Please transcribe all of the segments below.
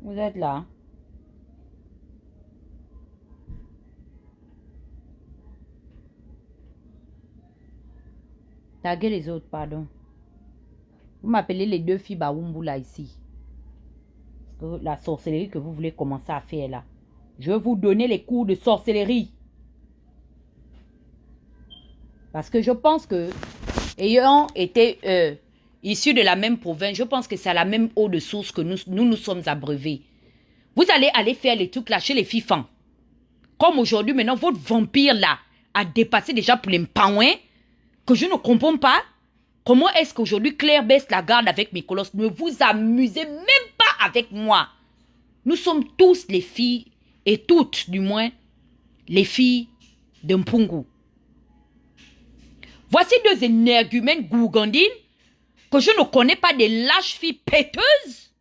Vous êtes là. Taguez les autres, pardon. Vous m'appelez les deux filles Baoumbu là ici. Parce que la sorcellerie que vous voulez commencer à faire là. Je vais vous donner les cours de sorcellerie. Parce que je pense que, ayant été issus de la même province, je pense que c'est à la même eau de source que nous sommes abreuvés. Vous allez aller faire les trucs là chez les fifans. Comme aujourd'hui, maintenant, votre vampire là a dépassé déjà pour les mpawins, que je ne comprends pas. Comment est-ce qu'aujourd'hui Claire baisse la garde avec mes colosses? Ne vous amusez même pas avec moi. Nous sommes tous les filles, et toutes du moins, les filles de Mpungu. Voici deux énergumènes gourgandines que je ne connais pas, des lâches filles péteuses,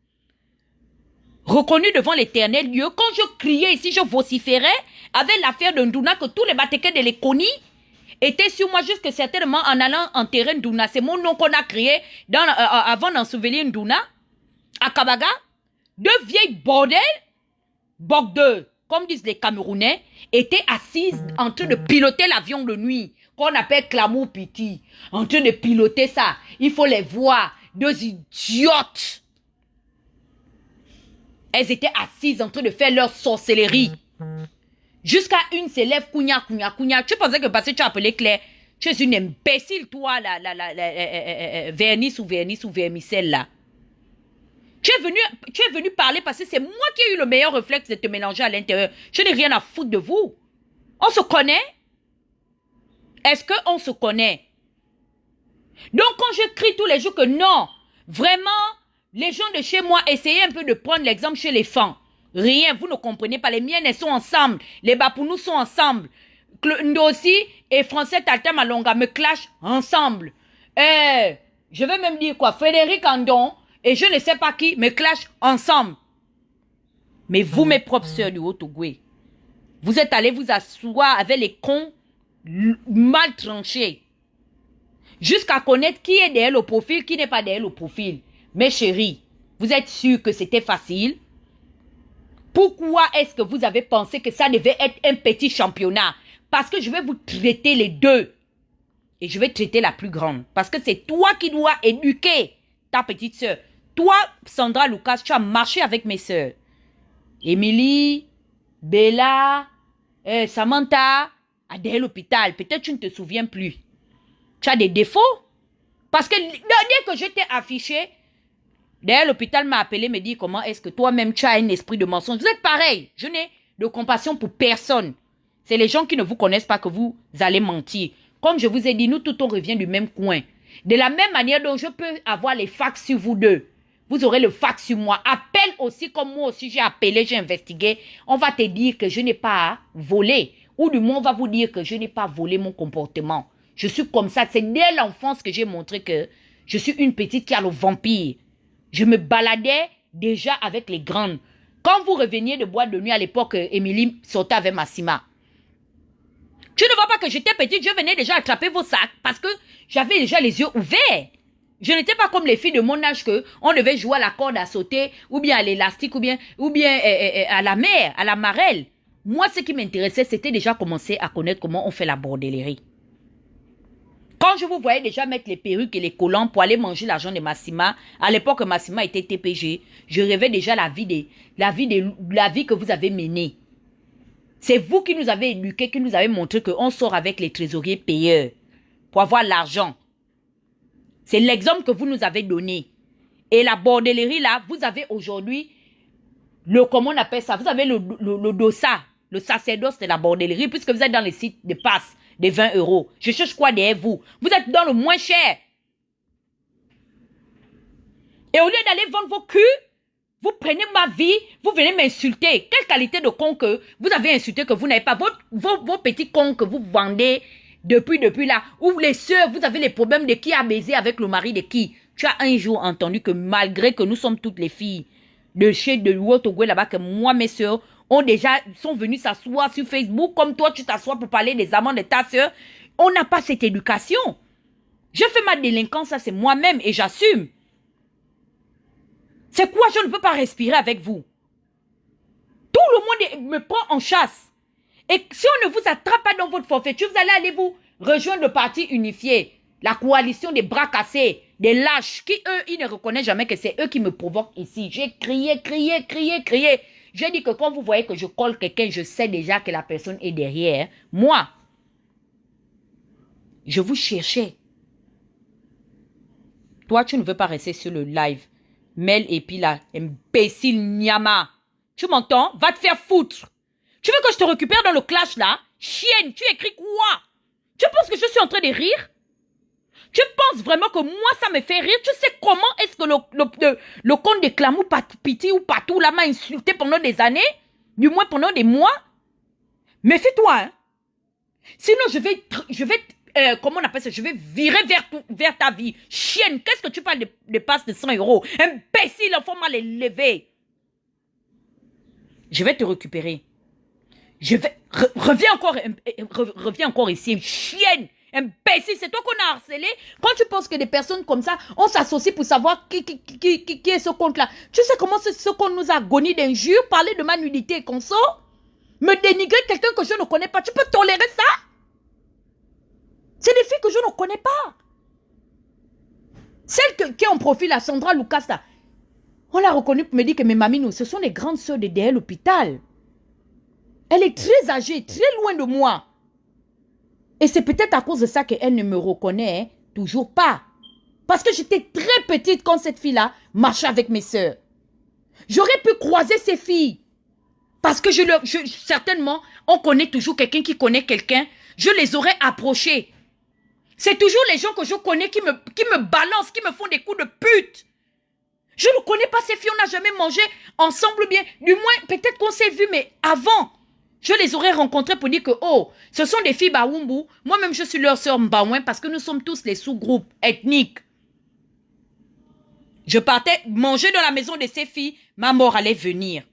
reconnues devant l'éternel Dieu. Quand je criais ici, je vociférais avec l'affaire de Nduna, que tous les Batékés de l'Éconie étaient sur moi, jusque certainement en allant enterrer Nduna. C'est mon nom qu'on a créé avant d'ensevelir Nduna, à Kabaga. Deux vieilles bordels, bogdeux, comme disent les Camerounais, étaient assises en train de piloter l'avion de nuit, qu'on appelle Clamour Piti, en train de piloter ça. Il faut les voir, deux idiotes. Elles étaient assises en train de faire leur sorcellerie. Jusqu'à une s'élève, Kounia. Tu pensais que parce que tu as appelé Claire, tu es une imbécile, toi, vernis ou vermicelle, là. Tu es venu parler parce que c'est moi qui ai eu le meilleur réflexe de te mélanger à l'intérieur. Je n'ai rien à foutre de vous. On se connaît? Est-ce qu'on se connaît? Donc, quand je crie tous les jours que non, vraiment, les gens de chez moi, essayez un peu de prendre l'exemple chez les femmes. Rien, vous ne comprenez pas. Les miennes, elles sont ensemble. Les Bapounous sont ensemble. Ndosi et Français Tata Malonga me clashent ensemble. Je vais même dire quoi? Frédéric Andon et je ne sais pas qui me clashent ensemble. Mais vous, mes propres sœurs du Haut-Tougoué, vous êtes allés vous asseoir avec les cons mal tranchés. Jusqu'à connaître qui est derrière le profil, qui n'est pas derrière le profil. Mes chéris, vous êtes sûrs que c'était facile? Pourquoi est-ce que vous avez pensé que ça devait être un petit championnat? Parce que je vais vous traiter les deux. Et je vais traiter la plus grande. Parce que c'est toi qui dois éduquer ta petite sœur. Toi, Sandra Lucas, tu as marché avec mes sœurs. Émilie, Bella, Samantha, à derrière l'hôpital. Peut-être tu ne te souviens plus. Tu as des défauts. Parce que dès que je t'ai affiché, derrière l'hôpital m'a appelé, me dit comment est-ce que toi-même tu as un esprit de mensonge. Vous êtes pareil. Je n'ai de compassion pour personne. C'est les gens qui ne vous connaissent pas que vous allez mentir. Comme je vous ai dit, nous tout on revient du même coin. De la même manière dont je peux avoir les fax sur vous deux, vous aurez le fax sur moi. Appelle aussi comme moi aussi j'ai appelé, j'ai investigué. On va te dire que je n'ai pas volé. Ou du moins on va vous dire que je n'ai pas volé mon comportement. Je suis comme ça. C'est dès l'enfance que j'ai montré que je suis une petite qui a le vampire. Je me baladais déjà avec les grandes. Quand vous reveniez de boîte de nuit à l'époque, Émilie sortait avec Massima. Tu ne vois pas que j'étais petite, je venais déjà attraper vos sacs parce que j'avais déjà les yeux ouverts. Je n'étais pas comme les filles de mon âge que on devait jouer à la corde à sauter ou bien à l'élastique ou bien à la mer, à la marelle. Moi, ce qui m'intéressait, c'était déjà commencer à connaître comment on fait la bordellerie. Quand je vous voyais déjà mettre les perruques et les collants pour aller manger l'argent de Massima, à l'époque Massima était TPG, je rêvais déjà la vie que vous avez menée. C'est vous qui nous avez éduqués, qui nous avez montré qu'on sort avec les trésoriers payeurs pour avoir l'argent. C'est l'exemple que vous nous avez donné. Et la bordellerie là, vous avez aujourd'hui comment on appelle ça? Vous avez le dossa, le sacerdoce de la bordellerie, puisque vous êtes dans les sites de passe de 20 €. Je cherche quoi derrière vous? Vous êtes dans le moins cher. Et au lieu d'aller vendre vos culs, vous prenez ma vie, vous venez m'insulter. Quelle qualité de con que vous avez insulté que vous n'avez pas? Vos petits cons que vous vendez depuis là. Ou les sœurs, vous avez les problèmes de qui a baisé avec le mari de qui. Tu as un jour entendu que malgré que nous sommes toutes les filles de chez de Ouottogoué là-bas, que moi, mes sœurs, sont venues s'asseoir sur Facebook, comme toi, tu t'assois pour parler des amants de ta sœur. On n'a pas cette éducation. Je fais ma délinquance, ça c'est moi-même et j'assume. C'est quoi? Je ne peux pas respirer avec vous. le monde me prend en chasse. Et si on ne vous attrape pas dans votre forfaiture, vous allez aller vous rejoindre le parti unifié, la coalition des bras cassés, des lâches, qui eux, ils ne reconnaissent jamais que c'est eux qui me provoquent ici. J'ai crié. J'ai dit que quand vous voyez que je colle quelqu'un, je sais déjà que la personne est derrière. Moi, je vous cherchais. Toi, tu ne veux pas rester sur le live. Mel et puis là, imbécile Nyama. Tu m'entends? Va te faire foutre. Tu veux que je te récupère dans le clash là? Chienne, tu écris quoi? Tu penses que je suis en train de rire? Tu penses vraiment que moi ça me fait rire? Tu sais comment est-ce que le comte de Clamou Piti ou Patou là m'a insulté pendant des années? Du moins pendant des mois? Méfie-toi, hein? Sinon je vais comment on appelle ça? Je vais virer vers ta vie. Chienne, qu'est-ce que tu parles de passe de 100 €? Imbécile, l'enfant m'a l'élevé. Je vais te récupérer. Reviens encore ici, chienne, imbécile, c'est toi qu'on a harcelé. Quand tu penses que des personnes comme ça, on s'associe pour savoir qui est ce compte-là. Tu sais comment ce compte nous a agonisé d'injures, parler de ma nudité et consort, me dénigrer quelqu'un que je ne connais pas. Tu peux tolérer ça? C'est des filles que je ne connais pas. Celle qui est en profil, la Sandra Lucas, là, on l'a reconnue pour me dire que mes mamines, ce sont les grandes sœurs de DL Hôpital. Elle est très âgée, très loin de moi. Et c'est peut-être à cause de ça qu'elle ne me reconnaît hein, toujours pas. Parce que j'étais très petite quand cette fille-là marchait avec mes sœurs. J'aurais pu croiser ces filles. Parce que certainement, on connaît toujours quelqu'un qui connaît quelqu'un. Je les aurais approchés. C'est toujours les gens que je connais qui me balancent, qui me font des coups de pute. Je ne connais pas ces filles, on n'a jamais mangé ensemble bien. Du moins, peut-être qu'on s'est vu, mais avant, je les aurais rencontrées pour dire que, oh, ce sont des filles Baoumbu. Moi-même, je suis leur sœur Mbaouin parce que nous sommes tous les sous-groupes ethniques. Je partais manger dans la maison de ces filles, ma mort allait venir.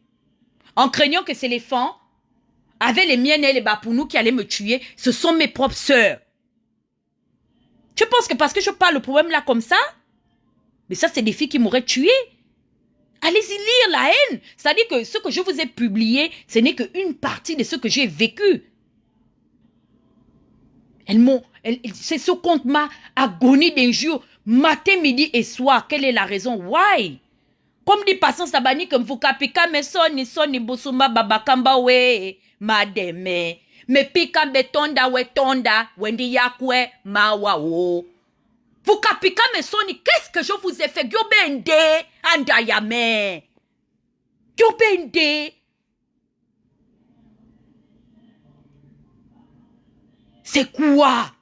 En craignant que ces éléphants, avec les miennes et les Bapounous qui allaient me tuer, ce sont mes propres sœurs. Tu penses que parce que je parle le problème là comme ça, mais ça, c'est des filles qui m'auraient tué. Allez-y lire la haine. C'est-à-dire que ce que je vous ai publié, ce n'est qu'une partie de ce que j'ai vécu. C'est ce compte m'a agonie d'injures, matin, midi et soir. Quelle est la raison? Why? Comme dit Patience Tabani, comme vous kapika, mais soni, bosuma, babakamba, we, mademe. Me pika, betonda, we, tonda, wendi yakwe, mawa, o. Vous kapika me soni, qu'est-ce que je vous ai fait? Gyobende, andayame. Gyobende. C'est quoi?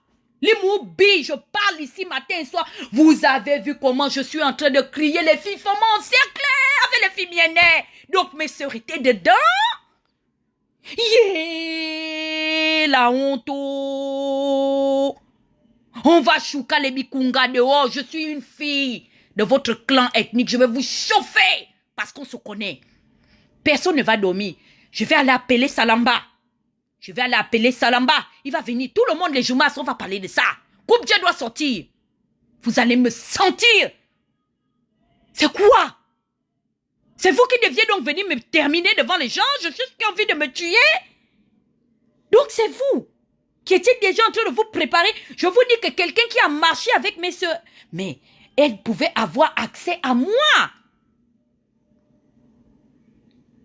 Les mots billes, je parle ici matin et soir. Vous avez vu comment je suis en train de crier, les filles sont encerclées avec les filles miennes. Donc mes sœurs étaient dedans. Yeah, la honte. On va chouka les bikunga dehors. Je suis une fille de votre clan ethnique. Je vais vous chauffer parce qu'on se connaît. Personne ne va dormir. Je vais aller appeler Salamba. Il va venir. Tout le monde, les Joumas, on va parler de ça. Koubdja doit sortir. Vous allez me sentir. C'est quoi? C'est vous qui deviez donc venir me terminer devant les gens? Je suis qui ai envie de me tuer? Donc c'est vous qui étiez déjà en train de vous préparer. Je vous dis que quelqu'un qui a marché avec mes soeurs, mais elle pouvait avoir accès à moi.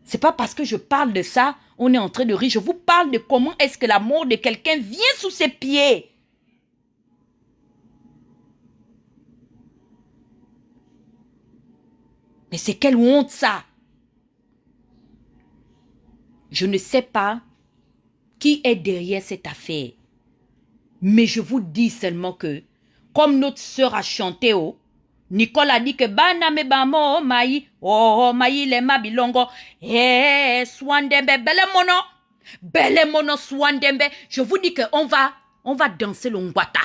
C'est pas parce que je parle de ça, on est en train de rire. Je vous parle de comment est-ce que la mort de quelqu'un vient sous ses pieds. Mais c'est quelle honte ça? Je ne sais pas qui est derrière cette affaire. Mais je vous dis seulement que, comme notre sœur a chanté, oh, Nicole a dit que bana me bamo maï, oh maï le mabilongo, swandembe belle mono swandembe. Je vous dis que on va danser l'ongwata.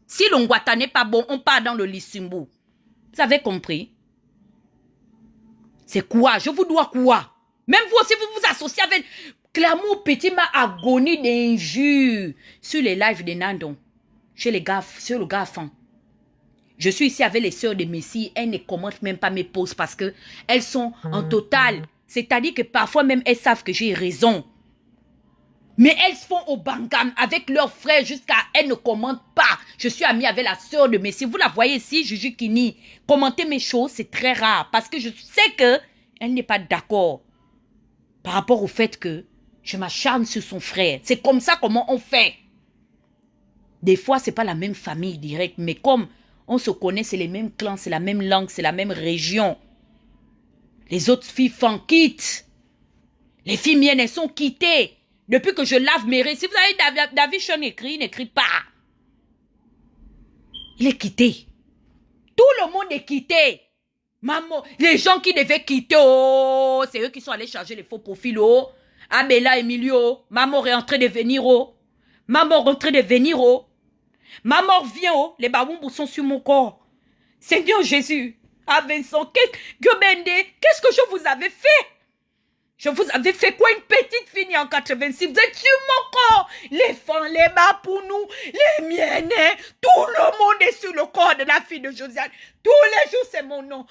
Si l'ongwata n'est pas bon, on part dans le lissimbu. Vous avez compris? C'est quoi? Je vous dois quoi? Même vous aussi, vous vous associez avec Clamou Petit m'a agonie d'injures sur les lives de Nandon, chez les gars, sur le GAFAN. Je suis ici avec les sœurs de Messie, elles ne commentent même pas mes posts parce que elles sont en totale C'est-à-dire que parfois même, elles savent que j'ai raison. Mais elles font au bangam avec leurs frères jusqu'à... Elles ne commentent pas. Je suis amie avec la sœur de Messi. Vous la voyez ici, Juju Kini. Commenter mes choses, c'est très rare. Parce que je sais qu'elle n'est pas d'accord. Par rapport au fait que je m'acharne sur son frère. C'est comme ça comment on fait. Des fois, ce n'est pas la même famille directe. Mais comme on se connaît, c'est les mêmes clans, c'est la même langue, c'est la même région. Les autres filles font quitte. Les filles miennes, elles sont quittées. Depuis que je lave mes raies. Si vous avez David Sean écrit, il n'écrit pas. Il est quitté. Tout le monde est quitté. Maman, les gens qui devaient quitter, oh, c'est eux qui sont allés charger les faux profils, oh. Abella, Emilio, maman est en train de venir, oh. Maman est en train de venir, oh. Maman vient, oh. Les baboumbous sont sur mon corps. Seigneur Jésus, ah Vincent, qu'est-ce que je vous avais fait? Je vous avais fait quoi, une petite fille en 86? Vous êtes sur mon corps. Les fans, les bas pour nous, les miennes. Tout le monde est sur le corps de la fille de Josiane. Tous les jours, c'est mon nom.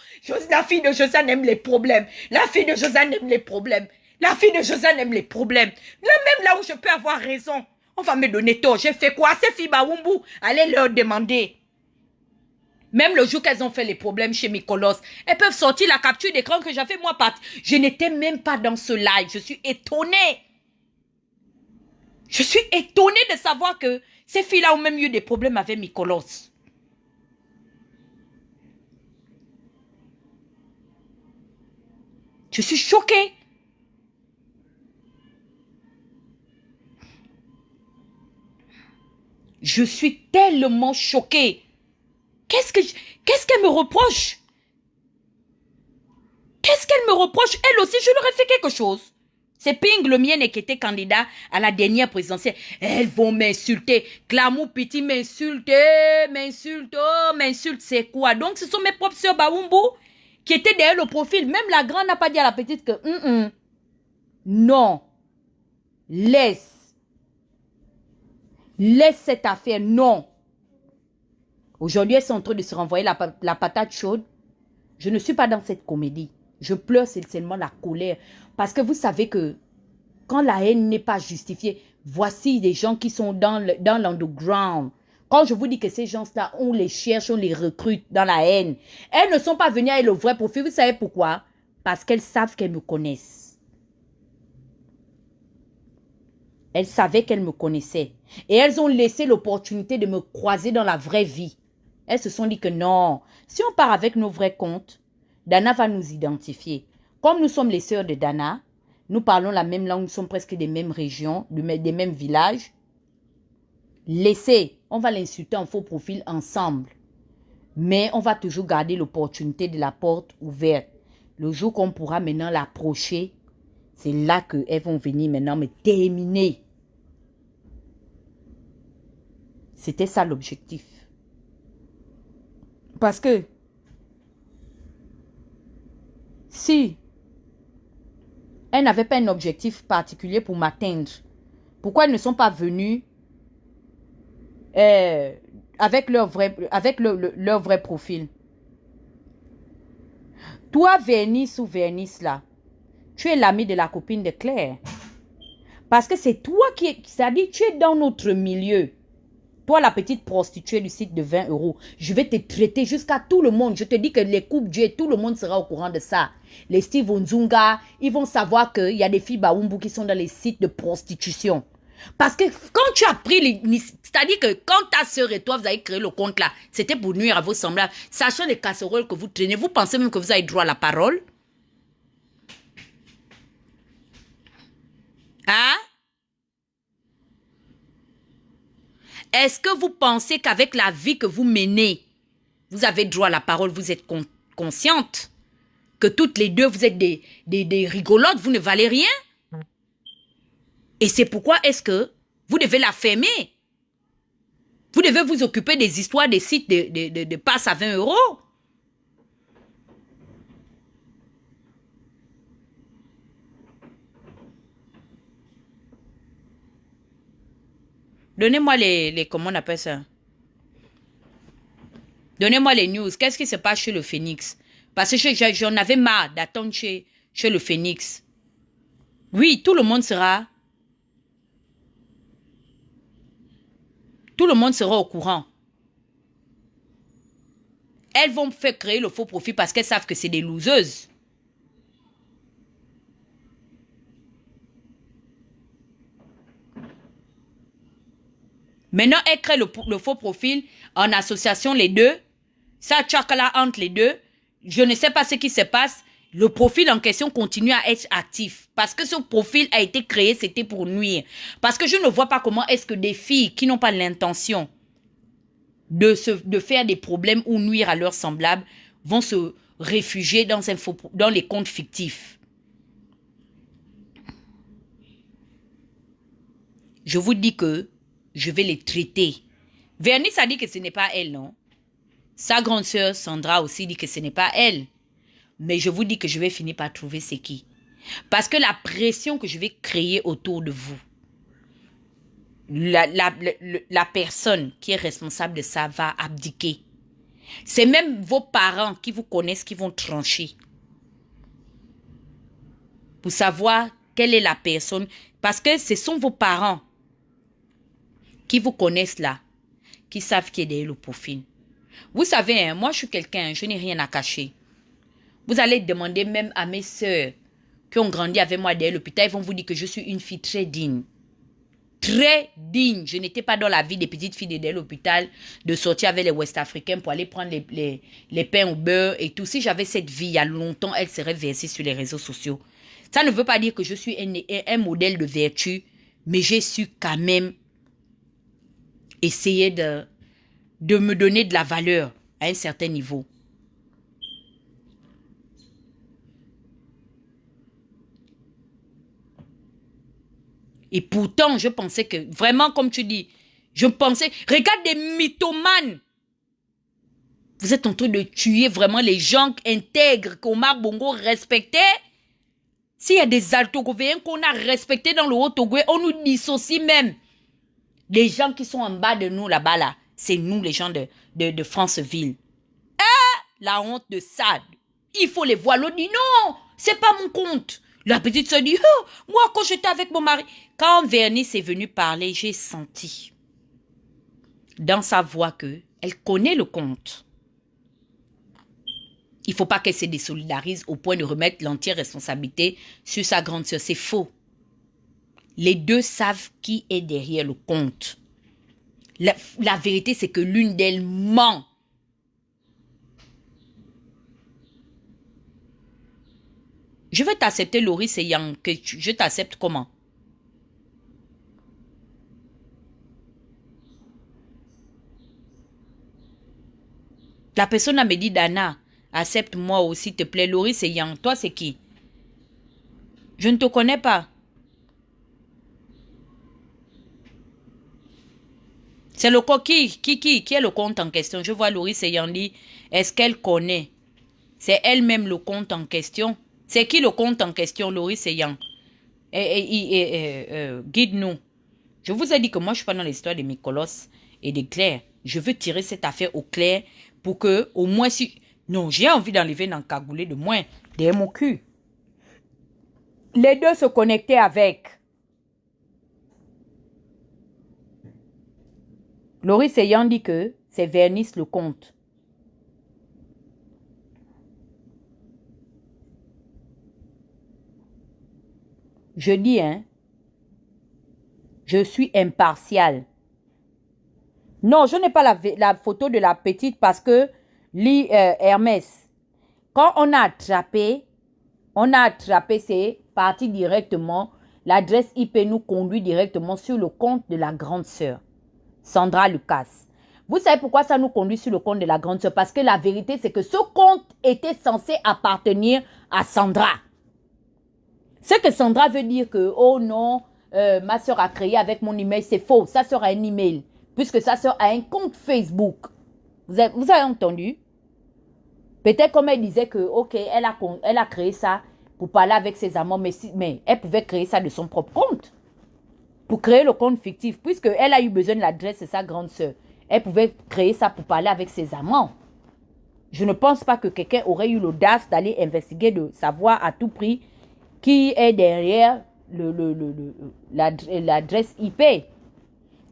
La fille de Josiane aime les problèmes. La fille de Josiane aime les problèmes. La fille de Josiane aime les problèmes. Même là où je peux avoir raison, on va me donner tort. J'ai fait quoi? Ces filles Baoumbu, allez leur demander. Même le jour qu'elles ont fait les problèmes chez mes colosses, elles peuvent sortir la capture d'écran que j'avais moi partie. Je n'étais même pas dans ce live. Je suis étonnée. Je suis étonnée de savoir que ces filles-là ont même eu des problèmes avec mes colosses. Je suis choquée. Je suis tellement choquée. Qu'est-ce qu'elle me reproche? Qu'est-ce qu'elle me reproche? Elle aussi, je leur ai fait quelque chose. C'est Ping, le mien, qui était candidat à la dernière présidentielle. Elles vont m'insulter. Clamou Petit m'insulte, m'insulte. C'est quoi? Donc, ce sont mes propres sœurs Baoumbu qui étaient derrière le profil. Même la grande n'a pas dit à la petite que... Non. Laisse cette affaire. Non. Aujourd'hui, elles sont en train de se renvoyer la patate chaude. Je ne suis pas dans cette comédie. Je pleure, c'est seulement la colère. Parce que vous savez que quand la haine n'est pas justifiée, voici des gens qui sont dans l'underground. Quand je vous dis que ces gens-là, on les cherche, on les recrute dans la haine. Elles ne sont pas venues avec le vrai profil. Vous savez pourquoi? Parce qu'elles savent qu'elles me connaissent. Elles savaient qu'elles me connaissaient. Et elles ont laissé l'opportunité de me croiser dans la vraie vie. Elles se sont dit que non, si on part avec nos vrais comptes, Dana va nous identifier. Comme nous sommes les sœurs de Dana, nous parlons la même langue, nous sommes presque des mêmes régions, des mêmes villages. Laissez, on va l'insulter en faux profil ensemble. Mais on va toujours garder l'opportunité de la porte ouverte. Le jour qu'on pourra maintenant l'approcher, c'est là qu'elles vont venir maintenant me terminer. C'était ça l'objectif. Parce que si elles n'avaient pas un objectif particulier pour m'atteindre, pourquoi elles ne sont pas venues avec leur vrai profil? Toi, Vernice ou Vernice là, tu es l'ami de la copine de Claire. Parce que c'est toi c'est-à-dire tu es dans notre milieu. Toi, la petite prostituée du site de 20 €, je vais te traiter jusqu'à tout le monde. Je te dis que les coupes Dieu, tout le monde sera au courant de ça. Les Steve Onzunga, ils vont savoir qu'il y a des filles Baoumbu qui sont dans les sites de prostitution. Parce que quand tu as pris c'est-à-dire que quand ta soeur et toi, vous avez créé le compte là, c'était pour nuire à vos semblables. Sachant les casseroles que vous traînez, vous pensez même que vous avez droit à la parole? Hein? Est-ce que vous pensez qu'avec la vie que vous menez, vous avez droit à la parole, vous êtes consciente que toutes les deux, vous êtes des rigolotes, vous ne valez rien? Et c'est pourquoi est-ce que vous devez la fermer? Vous devez vous occuper des histoires des sites de passe à 20 €. Donnez-moi comment on appelle ça? Donnez-moi les news. Qu'est-ce qui se passe chez le Phoenix? Parce que j'en avais marre d'attendre chez chez le Phénix. Oui, tout le monde sera au courant. Elles vont faire créer le faux profil parce qu'elles savent que c'est des loseuses. Maintenant, elles créent le faux profil en association les deux. Ça tchakala entre les deux. Je ne sais pas ce qui se passe. Le profil en question continue à être actif. Parce que ce profil a été créé, c'était pour nuire. Parce que je ne vois pas comment est-ce que des filles qui n'ont pas l'intention de faire des problèmes ou nuire à leurs semblables vont se réfugier dans les comptes fictifs. Je vous dis que je vais les traiter. Vernice a dit que ce n'est pas elle, non? Sa grande sœur Sandra aussi dit que ce n'est pas elle. Mais je vous dis que je vais finir par trouver c'est qui. Parce que la pression que je vais créer autour de vous, la personne qui est responsable de ça va abdiquer. C'est même vos parents qui vous connaissent qui vont trancher. Pour savoir quelle est la personne. Parce que ce sont vos parents qui vous connaissent là, qui savent qui est derrière le profil. Vous savez, hein, moi je suis quelqu'un, je n'ai rien à cacher. Vous allez demander même à mes sœurs qui ont grandi avec moi derrière l'hôpital, ils vont vous dire que je suis une fille très digne. Très digne. Je n'étais pas dans la vie des petites filles derrière l'hôpital de sortir avec les Ouest-Africains pour aller prendre les pains au beurre et tout. Si j'avais cette vie il y a longtemps, elle serait versée sur les réseaux sociaux. Ça ne veut pas dire que je suis un modèle de vertu, mais j'ai su quand même essayer de me donner de la valeur à un certain niveau. Et pourtant, je pensais que, vraiment, comme tu dis, je pensais, regarde des mythomanes. Vous êtes en train de tuer vraiment les gens intègres qu'Omar Bongo respectait. S'il y a des Altogovéens qu'on a respectés dans le Haut-Togo, on nous dissocie même. Les gens qui sont en bas de nous là-bas, là, c'est nous les gens de Franceville. La honte de Sade. Il faut les voir. L'autre dit non, c'est pas mon compte. La petite se dit, oh, moi quand j'étais avec mon mari. Quand Vernice est venue parler, j'ai senti dans sa voix qu'elle connaît le compte. Il ne faut pas qu'elle se désolidarise au point de remettre l'entière responsabilité sur sa grande sœur. C'est faux. Les deux savent qui est derrière le compte. La vérité, c'est que l'une d'elles ment. Je vais t'accepter, Laurie Seyang, que je t'accepte comment? La personne a me dit, Dana, accepte-moi aussi, s'il te plaît. Laurie Seyang, toi, c'est qui? Je ne te connais pas. C'est le compte qui est le compte en question? Je vois Laurie Seyang dit, est-ce qu'elle connaît? C'est elle-même le compte en question? C'est qui le compte en question, Laurie Seyang? Guide-nous. Je vous ai dit que moi, je ne suis pas dans l'histoire de Mikolos et de Claire. Je veux tirer cette affaire au clair pour que, au moins, si... Non, j'ai envie d'enlever dans cagoulé de moins, derrière mon cul. Les deux se connectaient avec. Laurie Seyang dit que c'est Vernice le compte. Je dis, hein, je suis impartial. Non, je n'ai pas la photo de la petite parce que Hermès, quand on a attrapé, c'est parti directement. L'adresse IP nous conduit directement sur le compte de la grande sœur, Sandra Lucas. Vous savez pourquoi ça nous conduit sur le compte de la grande sœur? Parce que la vérité, c'est que ce compte était censé appartenir à Sandra. Ce que Sandra veut dire que, oh non, ma soeur a créé avec mon email, c'est faux. Sa soeur a un email, puisque sa soeur a un compte Facebook. Vous avez entendu? Peut-être comme elle disait que, ok, elle a créé ça pour parler avec ses amants, mais elle pouvait créer ça de son propre compte. Pour créer le compte fictif, puisqu'elle a eu besoin de l'adresse de sa grande soeur. Elle pouvait créer ça pour parler avec ses amants. Je ne pense pas que quelqu'un aurait eu l'audace d'aller investiguer, de savoir à tout prix qui est derrière l'adresse IP.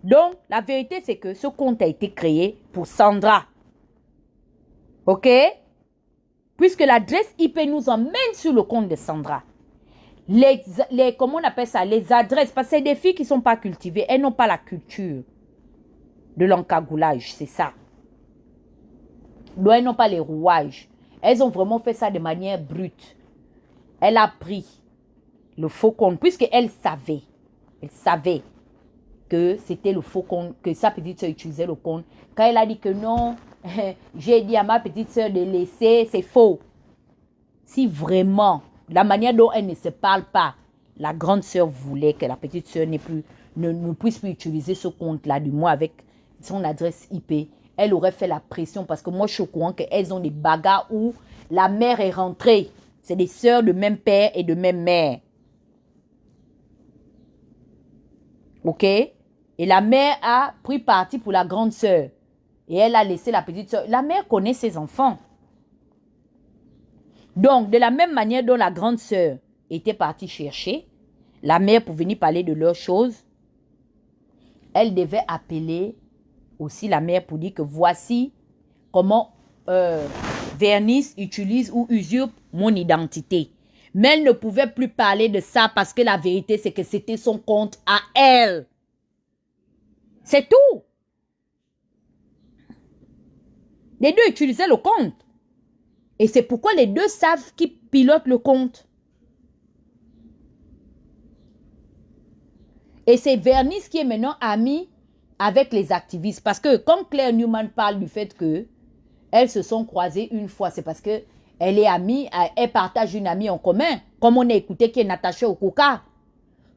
Donc, la vérité, c'est que ce compte a été créé pour Sandra. OK? Puisque l'adresse IP nous emmène sur le compte de Sandra. Comment on appelle ça? Les adresses, parce que c'est des filles qui ne sont pas cultivées. Elles n'ont pas la culture de l'encagoulage, c'est ça. Donc, elles n'ont pas les rouages. Elles ont vraiment fait ça de manière brute. Elle a pris le faux compte, puisqu'elle savait. Elle savait que c'était le faux compte, que sa petite soeur utilisait le compte. Quand elle a dit que non, j'ai dit à ma petite soeur de laisser, c'est faux. Si vraiment, la manière dont elle ne se parle pas, la grande soeur voulait que la petite soeur ne puisse plus utiliser ce compte-là, du moins avec son adresse IP, elle aurait fait la pression parce que moi, je suis au courant qu'elles ont des bagarres où la mère est rentrée. C'est des sœurs de même père et de même mère. OK? Et la mère a pris parti pour la grande sœur. Et elle a laissé la petite sœur. La mère connaît ses enfants. Donc, de la même manière dont la grande sœur était partie chercher la mère pour venir parler de leurs choses, elle devait appeler aussi la mère pour dire que voici comment Vernice utilise ou usurpe mon identité. Mais elle ne pouvait plus parler de ça parce que la vérité, c'est que c'était son compte à elle. C'est tout. Les deux utilisaient le compte. Et c'est pourquoi les deux savent qui pilote le compte. Et c'est Vernice qui est maintenant amie avec les activistes. Parce que quand Claire Newman parle du fait que elles se sont croisées une fois, c'est parce que elle est amie, elle partage une amie en commun. Comme on a écouté qui est Natacha Okoka.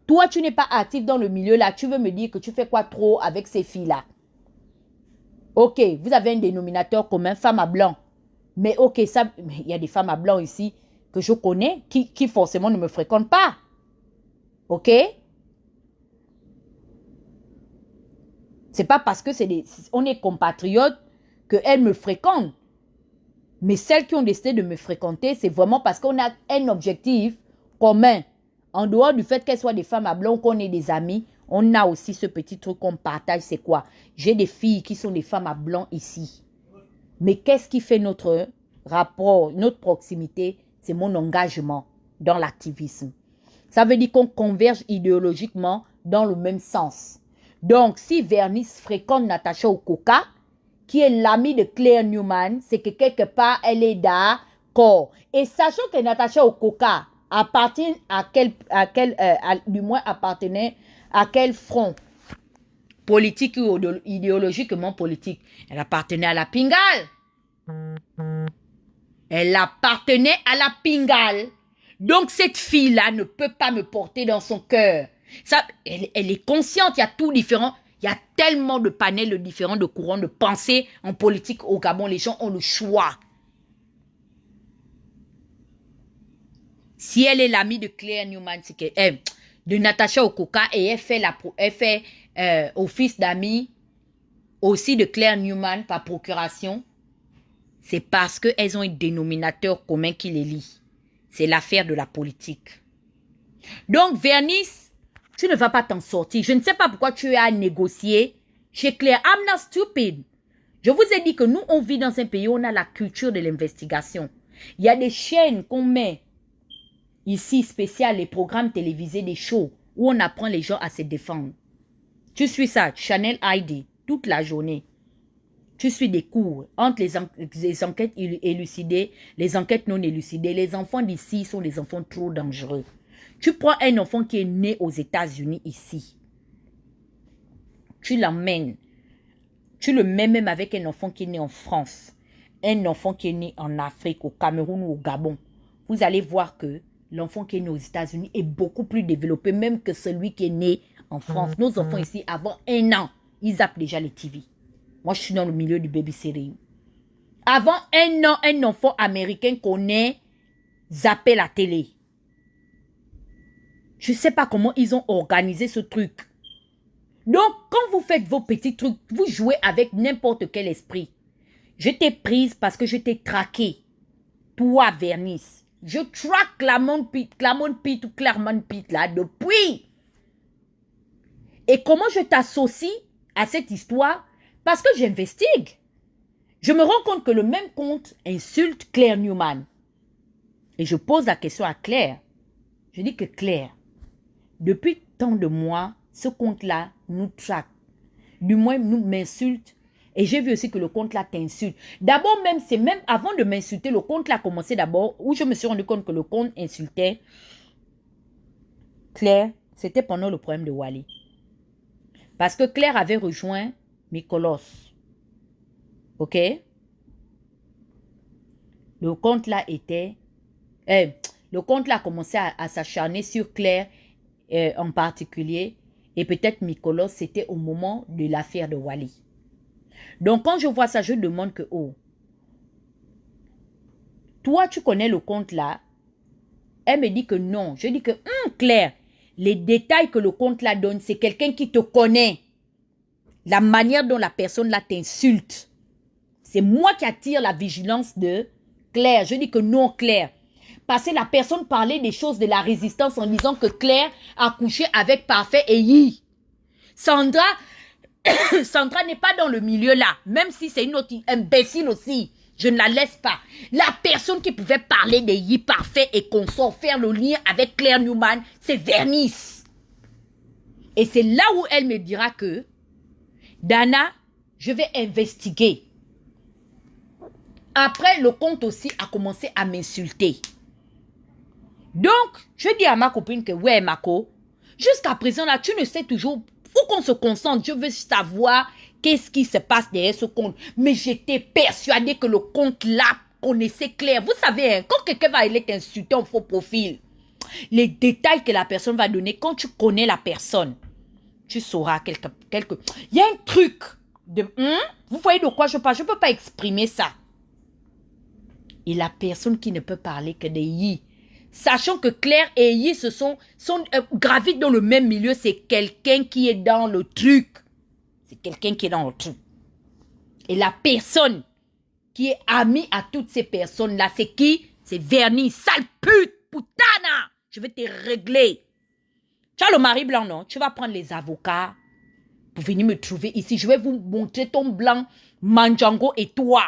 Toi, tu n'es pas actif dans le milieu là. Tu veux me dire que tu fais quoi trop avec ces filles-là? Ok, vous avez un dénominateur commun, femme à blanc. Mais ok, ça, il y a des femmes à blanc ici que je connais qui forcément ne me fréquentent pas. Ok? C'est pas parce que on est compatriotes qu'elles me fréquentent. Mais celles qui ont décidé de me fréquenter, c'est vraiment parce qu'on a un objectif commun. En dehors du fait qu'elles soient des femmes à blanc ou qu'on ait des amis, on a aussi ce petit truc qu'on partage, c'est quoi? J'ai des filles qui sont des femmes à blanc ici. Mais qu'est-ce qui fait notre rapport, notre proximité? C'est mon engagement dans l'activisme. Ça veut dire qu'on converge idéologiquement dans le même sens. Donc, si Vernice fréquente Natacha Okoka, qui est l'amie de Claire Newman, c'est que quelque part, elle est d'accord. Et sachant que Natacha Okoka appartient du moins appartenait à quel front politique ou idéologiquement politique? Elle appartenait à la Pingale. Elle appartenait à la Pingale. Donc, cette fille-là ne peut pas me porter dans son cœur. Elle est consciente, il y a tout différent. Il y a tellement de panels différents de courants de pensée en politique au Gabon. Les gens ont le choix. Si elle est l'amie de Claire Newman, c'est que de Natacha Okoka, et elle fait office d'amie aussi de Claire Newman par procuration, c'est parce qu'elles ont un dénominateur commun qui les lie. C'est l'affaire de la politique. Donc, Vernice, tu ne vas pas t'en sortir. Je ne sais pas pourquoi tu as négocié chez Claire. I'm not stupid. Je vous ai dit que nous, on vit dans un pays où on a la culture de l'investigation. Il y a des chaînes qu'on met ici spéciales, les programmes télévisés, des shows, où on apprend les gens à se défendre. Tu suis ça, Channel ID, toute la journée. Tu suis des cours entre les enquêtes élucidées, les enquêtes non élucidées. Les enfants d'ici sont des enfants trop dangereux. Tu prends un enfant qui est né aux États-Unis ici. Tu l'emmènes. Tu le mets même avec un enfant qui est né en France. Un enfant qui est né en Afrique, au Cameroun ou au Gabon. Vous allez voir que l'enfant qui est né aux États-Unis est beaucoup plus développé même que celui qui est né en France. Nos enfants ici, avant 1 an, ils zappent déjà les TV. Moi, je suis dans le milieu du babysitting. Avant 1 an, un enfant américain connaît zapper la télé. Je ne sais pas comment ils ont organisé ce truc. Donc, quand vous faites vos petits trucs, vous jouez avec n'importe quel esprit. Je t'ai prise parce que je t'ai traqué. Toi, Vernice. Je traque Claremont Pete ou Claremont Pete là depuis. Et comment je t'associe à cette histoire? Parce que j'investigue. Je me rends compte que le même compte insulte Claire Newman. Et je pose la question à Claire. Je dis que Claire, depuis tant de mois, ce compte-là nous traque. Du moins, nous m'insulte. Et j'ai vu aussi que le compte-là t'insulte. D'abord, c'est même avant de m'insulter, le compte-là a commencé d'abord, où je me suis rendu compte que le compte insultait Claire. C'était pendant le problème de Wally. Parce que Claire avait rejoint Mikolos. OK? Le compte-là était... le compte-là a commencé à s'acharner sur Claire en particulier. Et peut-être Mikolos, c'était au moment de l'affaire de Wally. Donc, quand je vois ça, je demande que, oh, toi, tu connais le compte là? Elle me dit que non. Je dis que, Claire, les détails que le compte là donne, c'est quelqu'un qui te connaît. La manière dont la personne là t'insulte. C'est moi qui attire la vigilance de Claire. Je dis que non, Claire. Parce que la personne parlait des choses de la résistance en disant que Claire a couché avec Parfait et Yi. Sandra n'est pas dans le milieu là. Même si c'est une autre imbécile aussi. Je ne la laisse pas. La personne qui pouvait parler de Yi Parfait et consort, faire le lien avec Claire Newman, c'est Vernice. Et c'est là où elle me dira que Dana, je vais investiguer. Après, le compte aussi a commencé à m'insulter. Donc, je dis à ma copine que, ouais, Mako, jusqu'à présent, là, tu ne sais toujours, faut qu'on se concentre. Je veux savoir qu'est-ce qui se passe derrière ce compte. Mais j'étais persuadée que le compte là connaissait Claire. Vous savez, hein, quand quelqu'un va aller t'insulter en faux profil, les détails que la personne va donner, quand tu connais la personne, tu sauras quelque... Il y a un truc de... Vous voyez de quoi je parle? Je ne peux pas exprimer ça. Et la personne qui ne peut parler que de Yi, sachant que Claire et Yi sont gravitent dans le même milieu, c'est quelqu'un qui est dans le truc. C'est quelqu'un qui est dans le truc. Et la personne qui est amie à toutes ces personnes-là, c'est qui? C'est Vernice, sale pute, putana. Je vais te régler. Tu as le mari blanc, non? Tu vas prendre les avocats pour venir me trouver ici. Je vais vous montrer ton blanc, Mandjango et toi.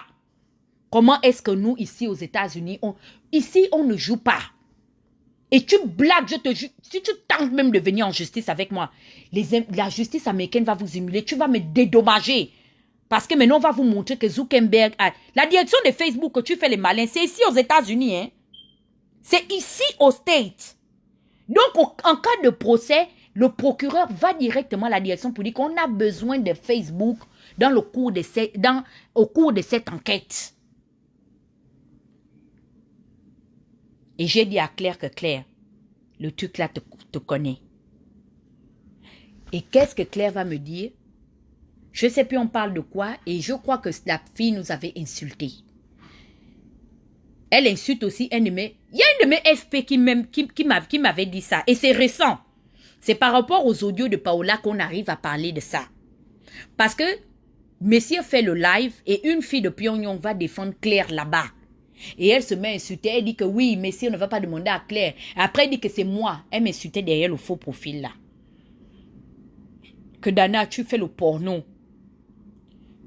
Comment est-ce que nous, ici aux États-Unis, ici, on ne joue pas. Et tu blagues, je te jure, si tu tentes même de venir en justice avec moi, la justice américaine va vous humilier, tu vas me dédommager. Parce que maintenant, on va vous montrer que Zuckerberg a... La direction de Facebook que tu fais les malins, c'est ici aux États-Unis. Hein? C'est ici aux States. Donc, en cas de procès, le procureur va directement à la direction pour dire qu'on a besoin de Facebook au cours de cette enquête. Et j'ai dit à Claire que Claire, le truc là te connaît. Et qu'est-ce que Claire va me dire? Je ne sais plus on parle de quoi et je crois que la fille nous avait insultés. Elle insulte aussi un de mes... Il y a une de mes FP qui m'avait dit ça. Et c'est récent. C'est par rapport aux audios de Paola qu'on arrive à parler de ça. Parce que Messieurs fait le live et une fille de Pyongyang va défendre Claire là-bas. Et elle se met à insulter. Elle dit que oui, Messieurs ne va pas demander à Claire. Après, elle dit que c'est moi. Elle m'insultait derrière le faux profil là. Que Dana, tu fais le porno.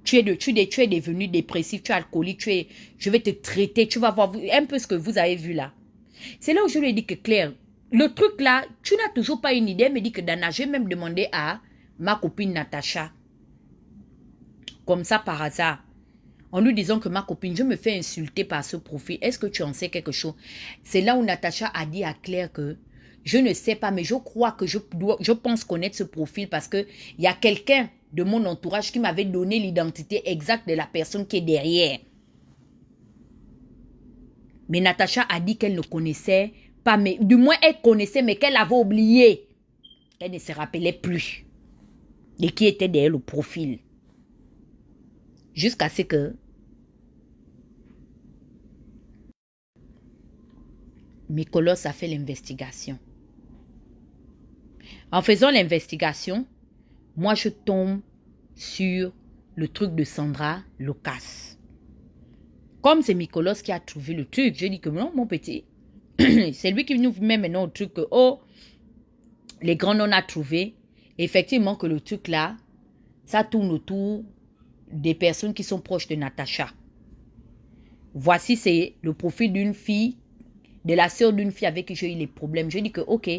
Tu es devenu dépressif, tu es alcoolique, je vais te traiter, tu vas voir un peu ce que vous avez vu là. C'est là où je lui ai dit que Claire, le truc là, tu n'as toujours pas une idée. Elle me dit que Dana, j'ai même demandé à ma copine Natacha, comme ça par hasard, en lui disant que ma copine, je me fais insulter par ce profil, est-ce que tu en sais quelque chose? C'est là où Natacha a dit à Claire que je ne sais pas, mais je crois que je pense connaître ce profil parce qu'il y a quelqu'un de mon entourage qui m'avait donné l'identité exacte de la personne qui est derrière. Mais Natacha a dit qu'elle ne connaissait pas, mais du moins elle connaissait, mais qu'elle avait oublié. Elle ne se rappelait plus de qui était derrière le profil. Jusqu'à ce que Mikolos a fait l'investigation. En faisant l'investigation, moi je tombe sur le truc de Sandra Lucas. Comme c'est Mikolos qui a trouvé le truc, je dis que non, mon petit, C'est lui qui nous met maintenant au truc que, oh, les grands on a trouvé. Effectivement que le truc là, ça tourne autour des personnes qui sont proches de Natacha. Voici, c'est le profil d'une fille, de la sœur d'une fille avec qui j'ai eu les problèmes. Je dis que, ok,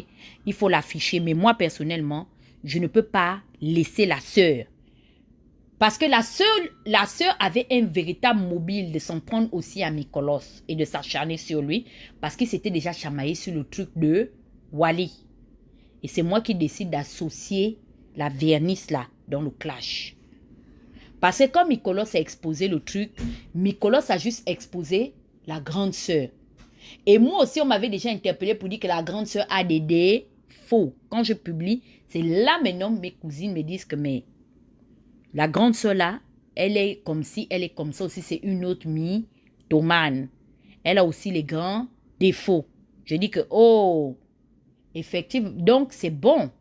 il faut l'afficher. Mais moi, personnellement, je ne peux pas laisser la sœur. Parce que la sœur avait un véritable mobile de s'en prendre aussi à Mikolos et de s'acharner sur lui. Parce qu'il s'était déjà chamaillé sur le truc de Wally. Et c'est moi qui décide d'associer la Vernice là, dans le clash. Parce que quand Mikolos a exposé le truc, Mikolos a juste exposé la grande sœur. Et moi aussi, on m'avait déjà interpellé pour dire que la grande sœur a des défauts. Quand je publie, c'est là maintenant mes cousines me disent que mais la grande sœur là, elle est comme si, elle est comme ça aussi, c'est une autre mythomane. Elle a aussi les grands défauts. Je dis que, oh, effectivement, donc c'est bon.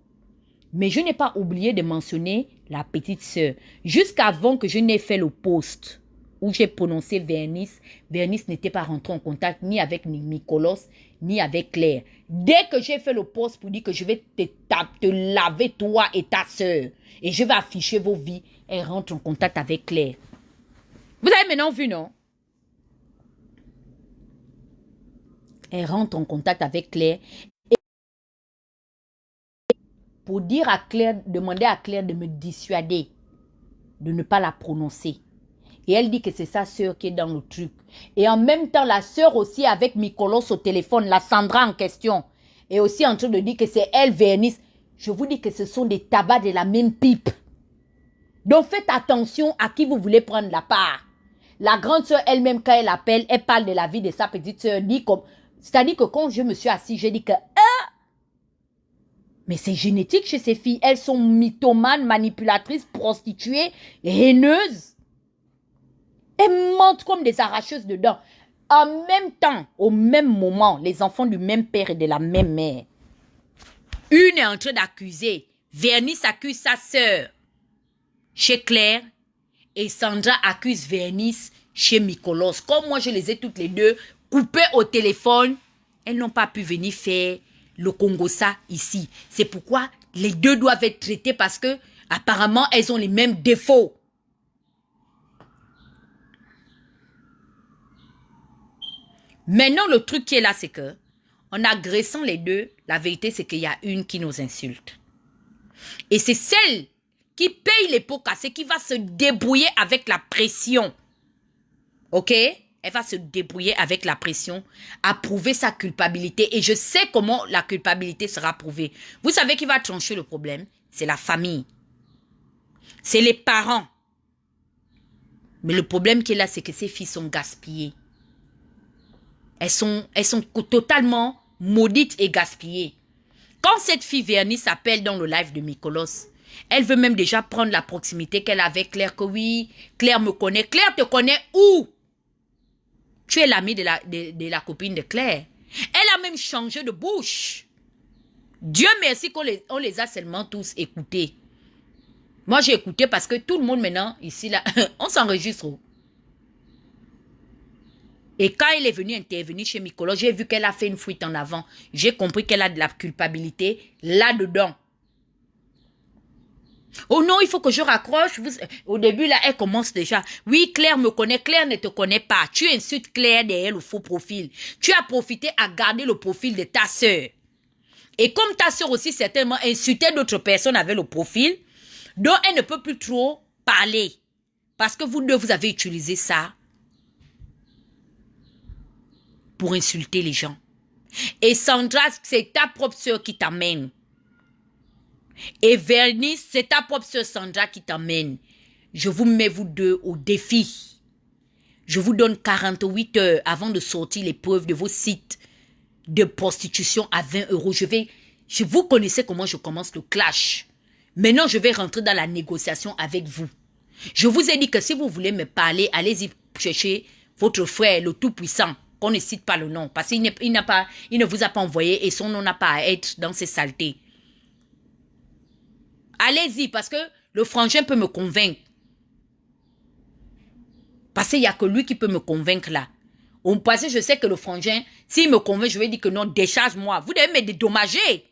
Mais je n'ai pas oublié de mentionner la petite sœur. Jusqu'avant que je n'ai fait le post où j'ai prononcé Vernice, Vernice n'était pas rentrée en contact ni avec Mikolos, ni avec Claire. Dès que j'ai fait le post pour dire que je vais te laver toi et ta sœur, et je vais afficher vos vies, elle rentre en contact avec Claire. Vous avez maintenant vu, non? Elle rentre en contact avec Claire. Pour dire à Claire, demander à Claire de me dissuader, de ne pas la prononcer. Et elle dit que c'est sa sœur qui est dans le truc. Et en même temps, la sœur aussi avec Mikolos au téléphone, la Sandra en question, est aussi en train de dire que c'est elle, Vernice. Je vous dis que ce sont des tabacs de la même pipe. Donc faites attention à qui vous voulez prendre la part. La grande sœur elle-même, quand elle appelle, elle parle de la vie de sa petite sœur. C'est-à-dire que quand je me suis assise, j'ai dit que... mais c'est génétique chez ces filles. Elles sont mythomanes, manipulatrices, prostituées, haineuses. Elles mentent comme des arracheuses de dents. En même temps, au même moment, les enfants du même père et de la même mère. Une est en train d'accuser. Vernice accuse sa sœur chez Claire et Sandra accuse Vernice chez Mikolos. Comme moi, je les ai toutes les deux coupées au téléphone, elles n'ont pas pu venir faire le Congossa ici. C'est pourquoi les deux doivent être traités parce que apparemment, elles ont les mêmes défauts. Maintenant, le truc qui est là, c'est que, en agressant les deux, la vérité, c'est qu'il y a une qui nous insulte. Et c'est celle qui paye les pots cassés, qui va se débrouiller avec la pression. OK? Elle va se débrouiller avec la pression, à prouver sa culpabilité. Et je sais comment la culpabilité sera prouvée. Vous savez qui va trancher le problème? C'est la famille. C'est les parents. Mais le problème qui est là, c'est que ces filles sont gaspillées. Elles sont totalement maudites et gaspillées. Quand cette fille Vernice s'appelle dans le live de Mikolos, elle veut même déjà prendre la proximité qu'elle a avec Claire, que oui, Claire me connaît. Claire te connaît où? Tu es l'amie de la copine de Claire. Elle a même changé de bouche. Dieu merci qu'on les a seulement tous écoutés. Moi, j'ai écouté parce que tout le monde maintenant, ici, là, on s'enregistre. Et quand elle est venue intervenir chez Mikolos, j'ai vu qu'elle a fait une fuite en avant. J'ai compris qu'elle a de la culpabilité là-dedans. Oh non, il faut que je raccroche. Au début, là, elle commence déjà. Oui, Claire me connaît. Claire ne te connaît pas. Tu insultes Claire derrière le faux profil. Tu as profité à garder le profil de ta sœur. Et comme ta sœur aussi certainement insultait d'autres personnes avec le profil, donc elle ne peut plus trop parler. Parce que vous deux, vous avez utilisé ça pour insulter les gens. Et Sandra, c'est ta propre sœur qui t'amène. Et Vernice, c'est ta propre sœur Sandra qui t'amène. Je vous mets vous deux au défi. Je vous donne 48 heures avant de sortir les preuves de vos sites de prostitution à 20 €. Vous connaissez comment je commence le clash. Maintenant, je vais rentrer dans la négociation avec vous. Je vous ai dit que si vous voulez me parler, allez-y chercher votre frère, le Tout-Puissant, qu'on ne cite pas le nom, parce qu'il ne vous a pas envoyé et son nom n'a pas à être dans ces saletés. Allez-y, parce que le frangin peut me convaincre. Parce qu'il n'y a que lui qui peut me convaincre là. Parce que je sais que le frangin, s'il me convainc, je vais dire que non, décharge-moi. Vous devez me dédommager.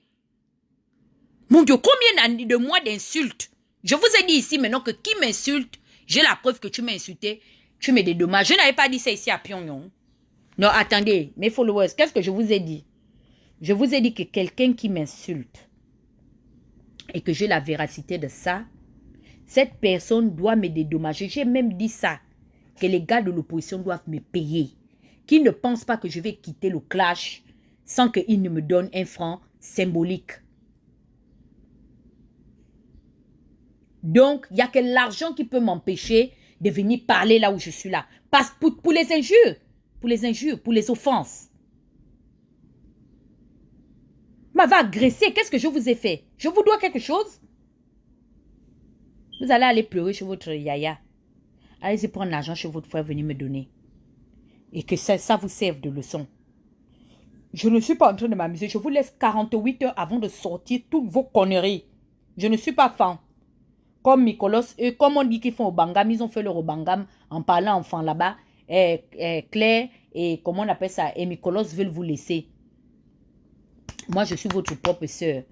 Mon Dieu, combien de mois d'insultes? Je vous ai dit ici maintenant que qui m'insulte, j'ai la preuve que tu m'as insulté, tu me dédommages. Je n'avais pas dit ça ici à Pyongyang. Non, attendez, mes followers, qu'est-ce que je vous ai dit? Je vous ai dit que quelqu'un qui m'insulte et que j'ai la véracité de ça, cette personne doit me dédommager. J'ai même dit ça, que les gars de l'opposition doivent me payer. Qu'ils ne pensent pas que je vais quitter le clash sans qu'ils ne me donnent un franc symbolique. Donc, il n'y a que l'argent qui peut m'empêcher de venir parler là où je suis là. Parce pour les injures, pour les offenses. M'avait agressé, qu'est-ce que je vous ai fait? Je vous dois quelque chose? Vous allez aller pleurer chez votre yaya. Allez-y prendre l'argent chez votre frère, venir me donner. Et que ça vous serve de leçon. Je ne suis pas en train de m'amuser. Je vous laisse 48 heures avant de sortir toutes vos conneries. Je ne suis pas fan. Comme Mikolos, comme on dit qu'ils font au Bangam, ils ont fait leur Bangam en parlant enfant là-bas. Claire et comment on appelle ça, et Mikolos veulent vous laisser. Moi, je suis votre propre sœur.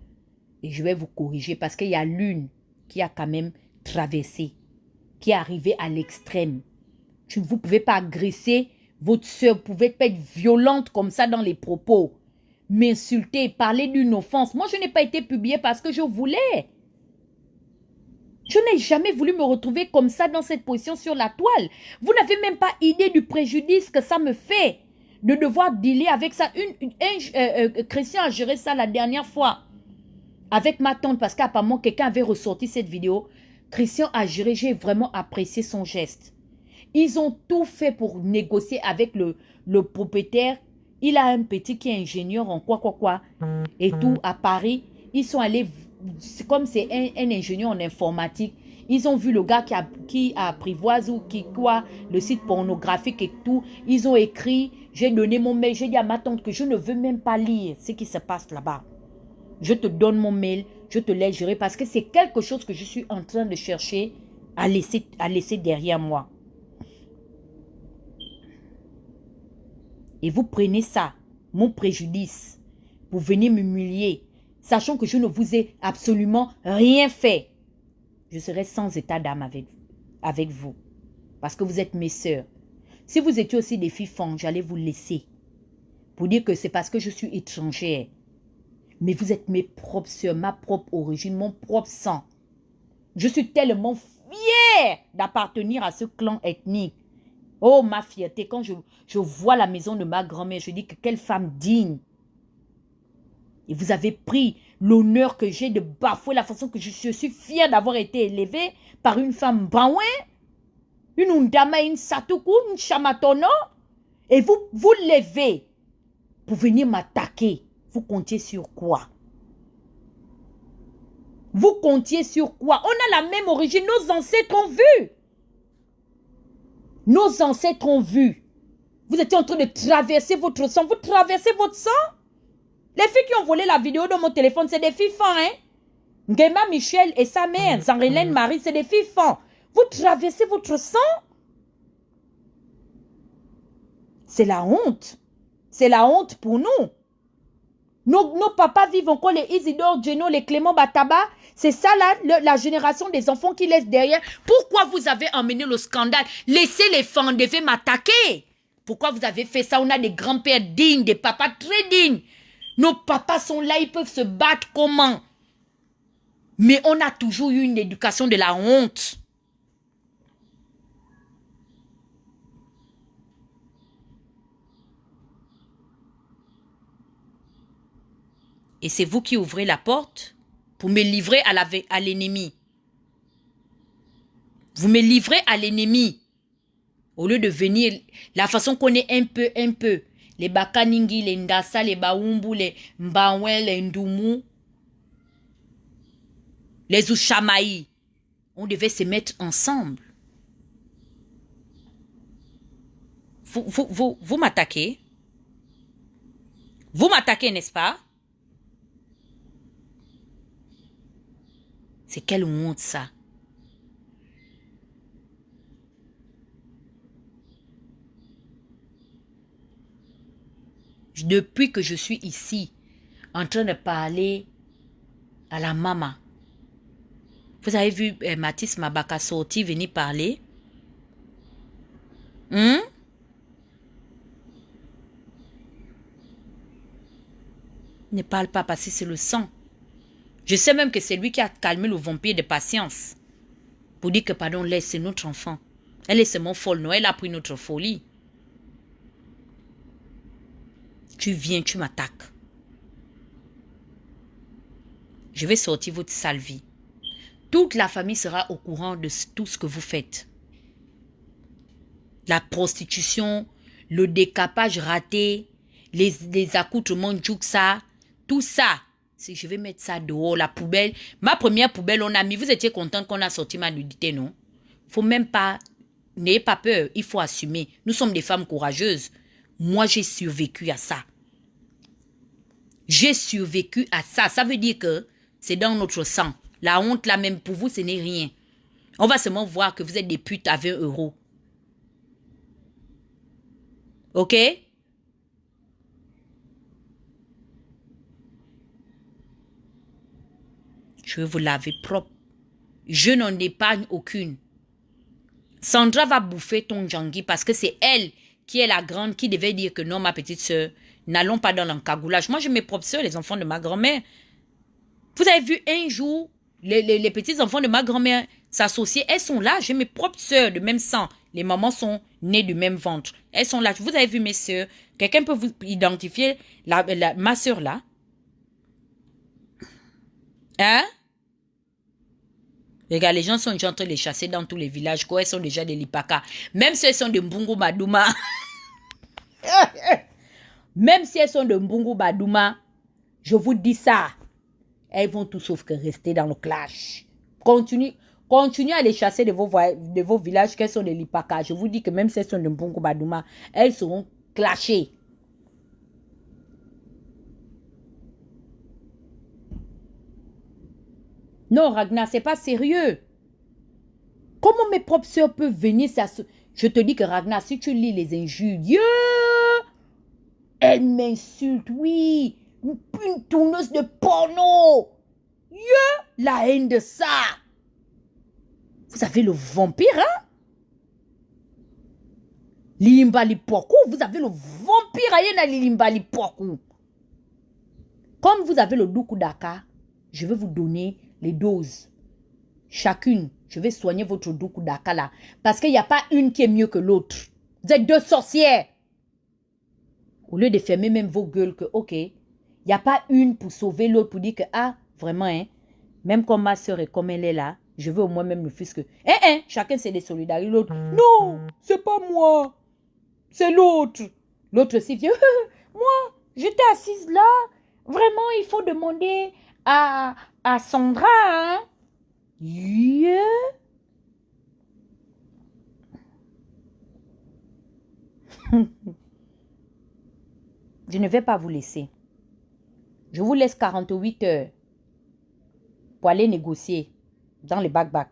Et je vais vous corriger parce qu'il y a l'une qui a quand même traversé, qui est arrivée à l'extrême. Vous ne pouvez pas agresser votre sœur, vous pouvez pas être violente comme ça dans les propos. M'insulter, parler d'une offense. Moi, je n'ai pas été publiée parce que je voulais. Je n'ai jamais voulu me retrouver comme ça dans cette position sur la toile. Vous n'avez même pas idée du préjudice que ça me fait de devoir dealer avec ça. Christian a géré ça la dernière fois avec ma tante parce qu'apparemment quelqu'un avait ressorti cette vidéo. Christian a géré, j'ai vraiment apprécié son geste. Ils ont tout fait pour négocier avec le propriétaire. Il a un petit qui est ingénieur en quoi. Et tout à Paris. Ils sont allés, comme c'est un ingénieur en informatique, ils ont vu le gars qui apprivoise ou le site pornographique et tout. Ils ont écrit, j'ai donné mon mail, j'ai dit à ma tante que je ne veux même pas lire ce qui se passe là-bas. Je te donne mon mail, je te laisse gérer parce que c'est quelque chose que je suis en train de chercher à laisser derrière moi. Et vous prenez ça, mon préjudice, pour venir m'humilier, sachant que je ne vous ai absolument rien fait. Je serai sans état d'âme avec vous. Parce que vous êtes mes sœurs. Si vous étiez aussi des filles fanges, j'allais vous laisser. Pour dire que c'est parce que je suis étrangère. Mais vous êtes mes propres sœurs, ma propre origine, mon propre sang. Je suis tellement fière d'appartenir à ce clan ethnique. Oh, ma fierté, quand je vois la maison de ma grand-mère, je dis que quelle femme digne. Et vous avez pris l'honneur que j'ai de bafouer la façon que je suis fière d'avoir été élevée par une femme baouin, une undama, une satoukou, une chamatono. Et vous levez pour venir m'attaquer. Vous comptiez sur quoi? Vous comptiez sur quoi? On a la même origine, nos ancêtres ont vu. Nos ancêtres ont vu. Vous étiez en train de traverser votre sang. Vous traversez votre sang? Les filles qui ont volé la vidéo de mon téléphone, c'est des filles fins, hein? Ngema Michel et sa mère, Zanrélène Marie, c'est des filles fins. Vous traversez votre sang? C'est la honte. C'est la honte pour nous. Nos papas vivent encore, les Isidore Geno, les Clément Bataba. C'est ça là, la génération des enfants qui laissent derrière. Pourquoi vous avez emmené le scandale? Laissez les femmes devaient m'attaquer. Pourquoi vous avez fait ça? On a des grands-pères dignes, des papas très dignes. Nos papas sont là, ils peuvent se battre comment? Mais on a toujours eu une éducation de la honte. Et c'est vous qui ouvrez la porte pour me livrer à l'ennemi. Vous me livrez à l'ennemi. Au lieu de venir, la façon qu'on est un peu. Les Bakaningi, les Ndassa, les Baumbu, les Mbawen, les Ndoumou, les Ushamaï. On devait se mettre ensemble. Vous m'attaquez. Vous m'attaquez, n'est-ce pas? C'est quelle honte ça? Depuis que je suis ici, en train de parler à la maman. Vous avez vu Mathis Mabaka sortir, venir parler? Ne parle pas parce que c'est le sang. Je sais même que c'est lui qui a calmé le vampire de patience. Pour dire que, pardon, laisse, c'est notre enfant. Elle est seulement folle, non? Elle a pris notre folie. Tu viens, tu m'attaques. Je vais sortir votre sale vie. Toute la famille sera au courant de tout ce que vous faites. La prostitution, le décapage raté, les accoutrements Djouksa, tout ça. Je vais mettre ça dehors, la poubelle. Ma première poubelle, on a mis. Vous étiez contente qu'on a sorti ma nudité, non? Faut même pas. N'ayez pas peur, il faut assumer. Nous sommes des femmes courageuses. Moi, j'ai survécu à ça. J'ai survécu à ça. Ça veut dire que c'est dans notre sang. La honte, là, même pour vous, ce n'est rien. On va seulement voir que vous êtes des putes à 20 €. OK? Je vais vous laver propre. Je n'en épargne aucune. Sandra va bouffer ton Djangui parce que c'est elle qui est la grande qui devait dire que non, ma petite soeur, n'allons pas dans l'encagoulage. Moi, j'ai mes propres soeurs, les enfants de ma grand-mère. Vous avez vu un jour, les petits enfants de ma grand-mère s'associer. Elles sont là, j'ai mes propres soeurs de même sang. Les mamans sont nées du même ventre. Elles sont là. Vous avez vu mes soeurs. Quelqu'un peut vous identifier ma soeur là? Hein? Regarde, les gens sont déjà en train de les chasser dans tous les villages. Quoi, elles sont déjà des Lipaka. Même si elles sont de Mbungu Badouma. Même si elles sont de Mbungu Badouma, je vous dis ça. Elles vont tout sauf que rester dans le clash. Continuez à les chasser de vos villages qu'elles sont des Lipaka. Je vous dis que même si elles sont de Mbungu Badouma, elles seront clashées. Non, Ragnar, c'est pas sérieux. Comment mes propres soeurs peuvent venir Je te dis que Ragnar, si tu lis les injures, elle m'insulte, oui. Une tourneuse de porno. La haine de ça. Vous avez le vampire, hein? Lilimbali Poku, vous avez le vampire à Lilimbali Poku. Comme vous avez le Dukudaka, je vais vous donner les doses. Chacune, je vais soigner votre Dukudaka là. Parce qu'il n'y a pas une qui est mieux que l'autre. Vous êtes deux sorcières. Au lieu de fermer même vos gueules que, ok, il n'y a pas une pour sauver l'autre, pour dire que, ah, vraiment, hein, même comme ma soeur et comme elle est là, je veux au moins même le fils que, chacun s'est désolidarisé l'autre. Non, c'est pas moi, c'est l'autre. L'autre aussi vient, moi, j'étais assise là, vraiment, il faut demander à Sandra, hein. Yeah. Je ne vais pas vous laisser. Je vous laisse 48 heures pour aller négocier dans les bac-bac.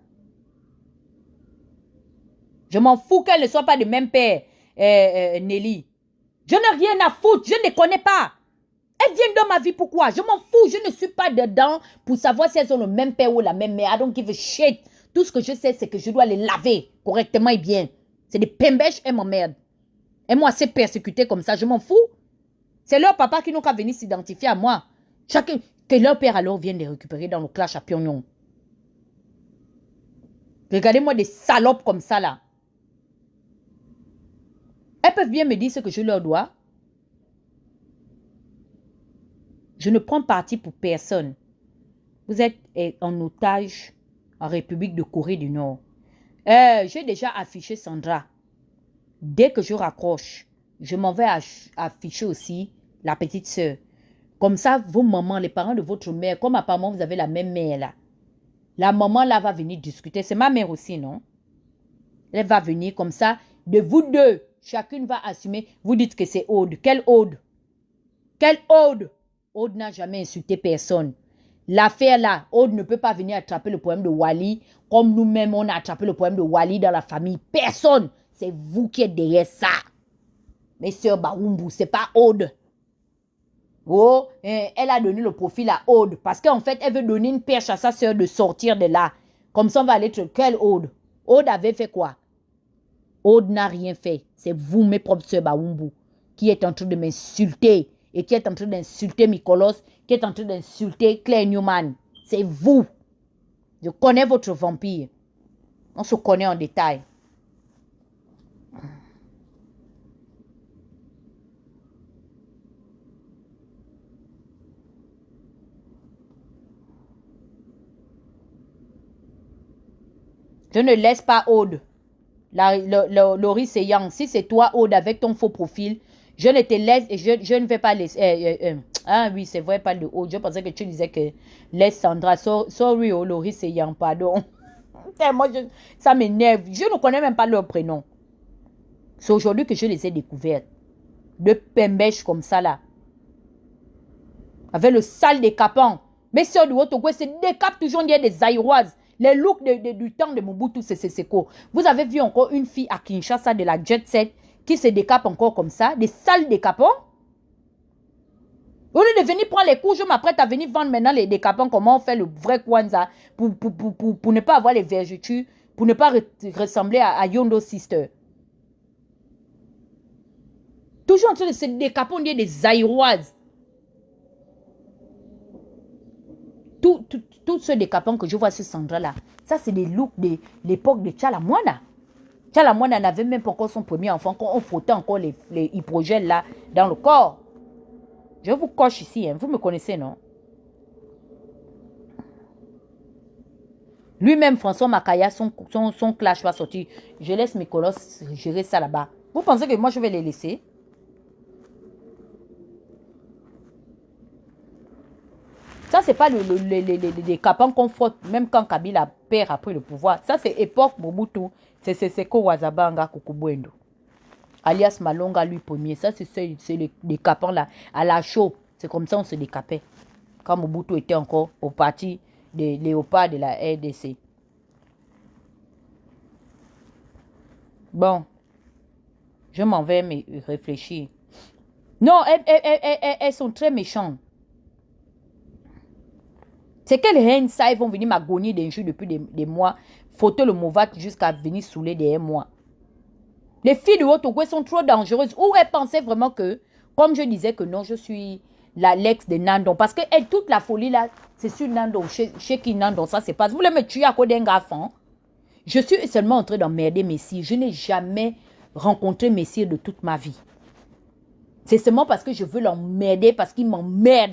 Je m'en fous qu'elle ne soit pas de même père, Nelly. Je n'ai rien à foutre, je ne les connais pas. Elles viennent dans ma vie, pourquoi? Je m'en fous, je ne suis pas dedans pour savoir si elles ont le même père ou la même mère. I don't give a shit. Tout ce que je sais, c'est que je dois les laver correctement et bien. C'est des pembèches, elles m'emmerdent. Elles m'ont assez persécuté comme ça, je m'en fous. C'est leur papa qui n'ont qu'à venir s'identifier à moi. Chacun, que leur père alors vienne les récupérer dans le clash à Pyongyang. Regardez-moi des salopes comme ça là. Elles peuvent bien me dire ce que je leur dois. Je ne prends parti pour personne. Vous êtes en otage en République de Corée du Nord. J'ai déjà affiché Sandra. Dès que je raccroche, je m'en vais afficher aussi la petite sœur. Comme ça, vos mamans, les parents de votre mère, comme apparemment vous avez la même mère là. La maman là va venir discuter. C'est ma mère aussi, non? Elle va venir comme ça. De vous deux, chacune va assumer. Vous dites que c'est Aude. Quelle Aude? Quelle Aude? Aude n'a jamais insulté personne. L'affaire là, Aude ne peut pas venir attraper le problème de Wally comme nous-mêmes on a attrapé le problème de Wally dans la famille. Personne. C'est vous qui êtes derrière ça. Mes soeurs Baoumbu, c'est pas Aude. Oh, elle a donné le profil à Aude. Parce qu'en fait, elle veut donner une perche à sa soeur de sortir de là. Comme ça, on va aller... Quelle Aude? Aude avait fait quoi? Aude n'a rien fait. C'est vous, mes propres soeurs Baoumbu, qui êtes en train de m'insulter. Et qui êtes en train d'insulter Mikolos, qui êtes en train d'insulter Claire Newman. C'est vous. Je connais votre vampire. On se connaît en détail. Je ne laisse pas Aude. Laurie Seyang, si c'est toi, Aude, avec ton faux profil, je ne te laisse et je ne vais pas laisser. Ah oui, c'est vrai, pas de Aude. Je pensais que tu disais que laisse Sandra. Sorry, oh, Laurie Seyang, pardon. Moi, ça m'énerve. Je ne connais même pas leur prénom. C'est aujourd'hui que je les ai découvertes. De pembèches comme ça, là. Avec le sale décapant. Mes soeurs de Haute-Ogooué se décapent toujours, il y a des aïroises. Les looks du temps de Mobutu, c'est quoi? Vous avez vu encore une fille à Kinshasa de la Jet Set qui se décape encore comme ça, des sales décapants? Au lieu de venir prendre les cours, je m'apprête à venir vendre maintenant les décapants, comment on fait le vrai Kwanzaa pour ne pas avoir les vergetures, pour ne pas ressembler à Yondo Sister. Toujours en train de se décaper, on dit des aïroises. Tout ce décapant que je vois sur Sandra-là, ça c'est des looks de l'époque de Tchalamouana. Tchalamouana n'avait même pas encore son premier enfant, quand on frottait encore les hyprogèles là dans le corps. Je vous coche ici, hein. Vous me connaissez, non? Lui-même, François Makaya, son clash va sortir. Je laisse mes colosses gérer ça là-bas. Vous pensez que moi je vais les laisser? Ça, c'est pas les capans qu'on frotte, même quand Kabila perd après le pouvoir. Ça, c'est époque Mobutu. C'est Seko Wazabanga Kukubuendo. Alias Malonga, lui, premier. Ça, c'est les capans là, à la chaux. C'est comme ça on se décapait. Quand Mobutu était encore au parti des léopards de la RDC. Bon, je m'en vais me réfléchir. Non, elles sont très méchantes. C'est quelle haine ça, ils vont venir m'agonier des jours depuis des mois, photo le Movat jusqu'à venir saouler derrière moi. Les filles de Haute-Ogooué sont trop dangereuses. Ou elles pensaient vraiment que, comme je disais que non, je suis la l'ex de Nandon. Parce que toute la folie là, c'est sur Nandon. Chez qui Nandon, ça c'est pas. Vous voulez me tuer à cause d'un garçon? Je suis seulement en train d'emmerder Messire. Je n'ai jamais rencontré Messire de toute ma vie. C'est seulement parce que je veux l'emmerder, parce qu'il m'emmerde.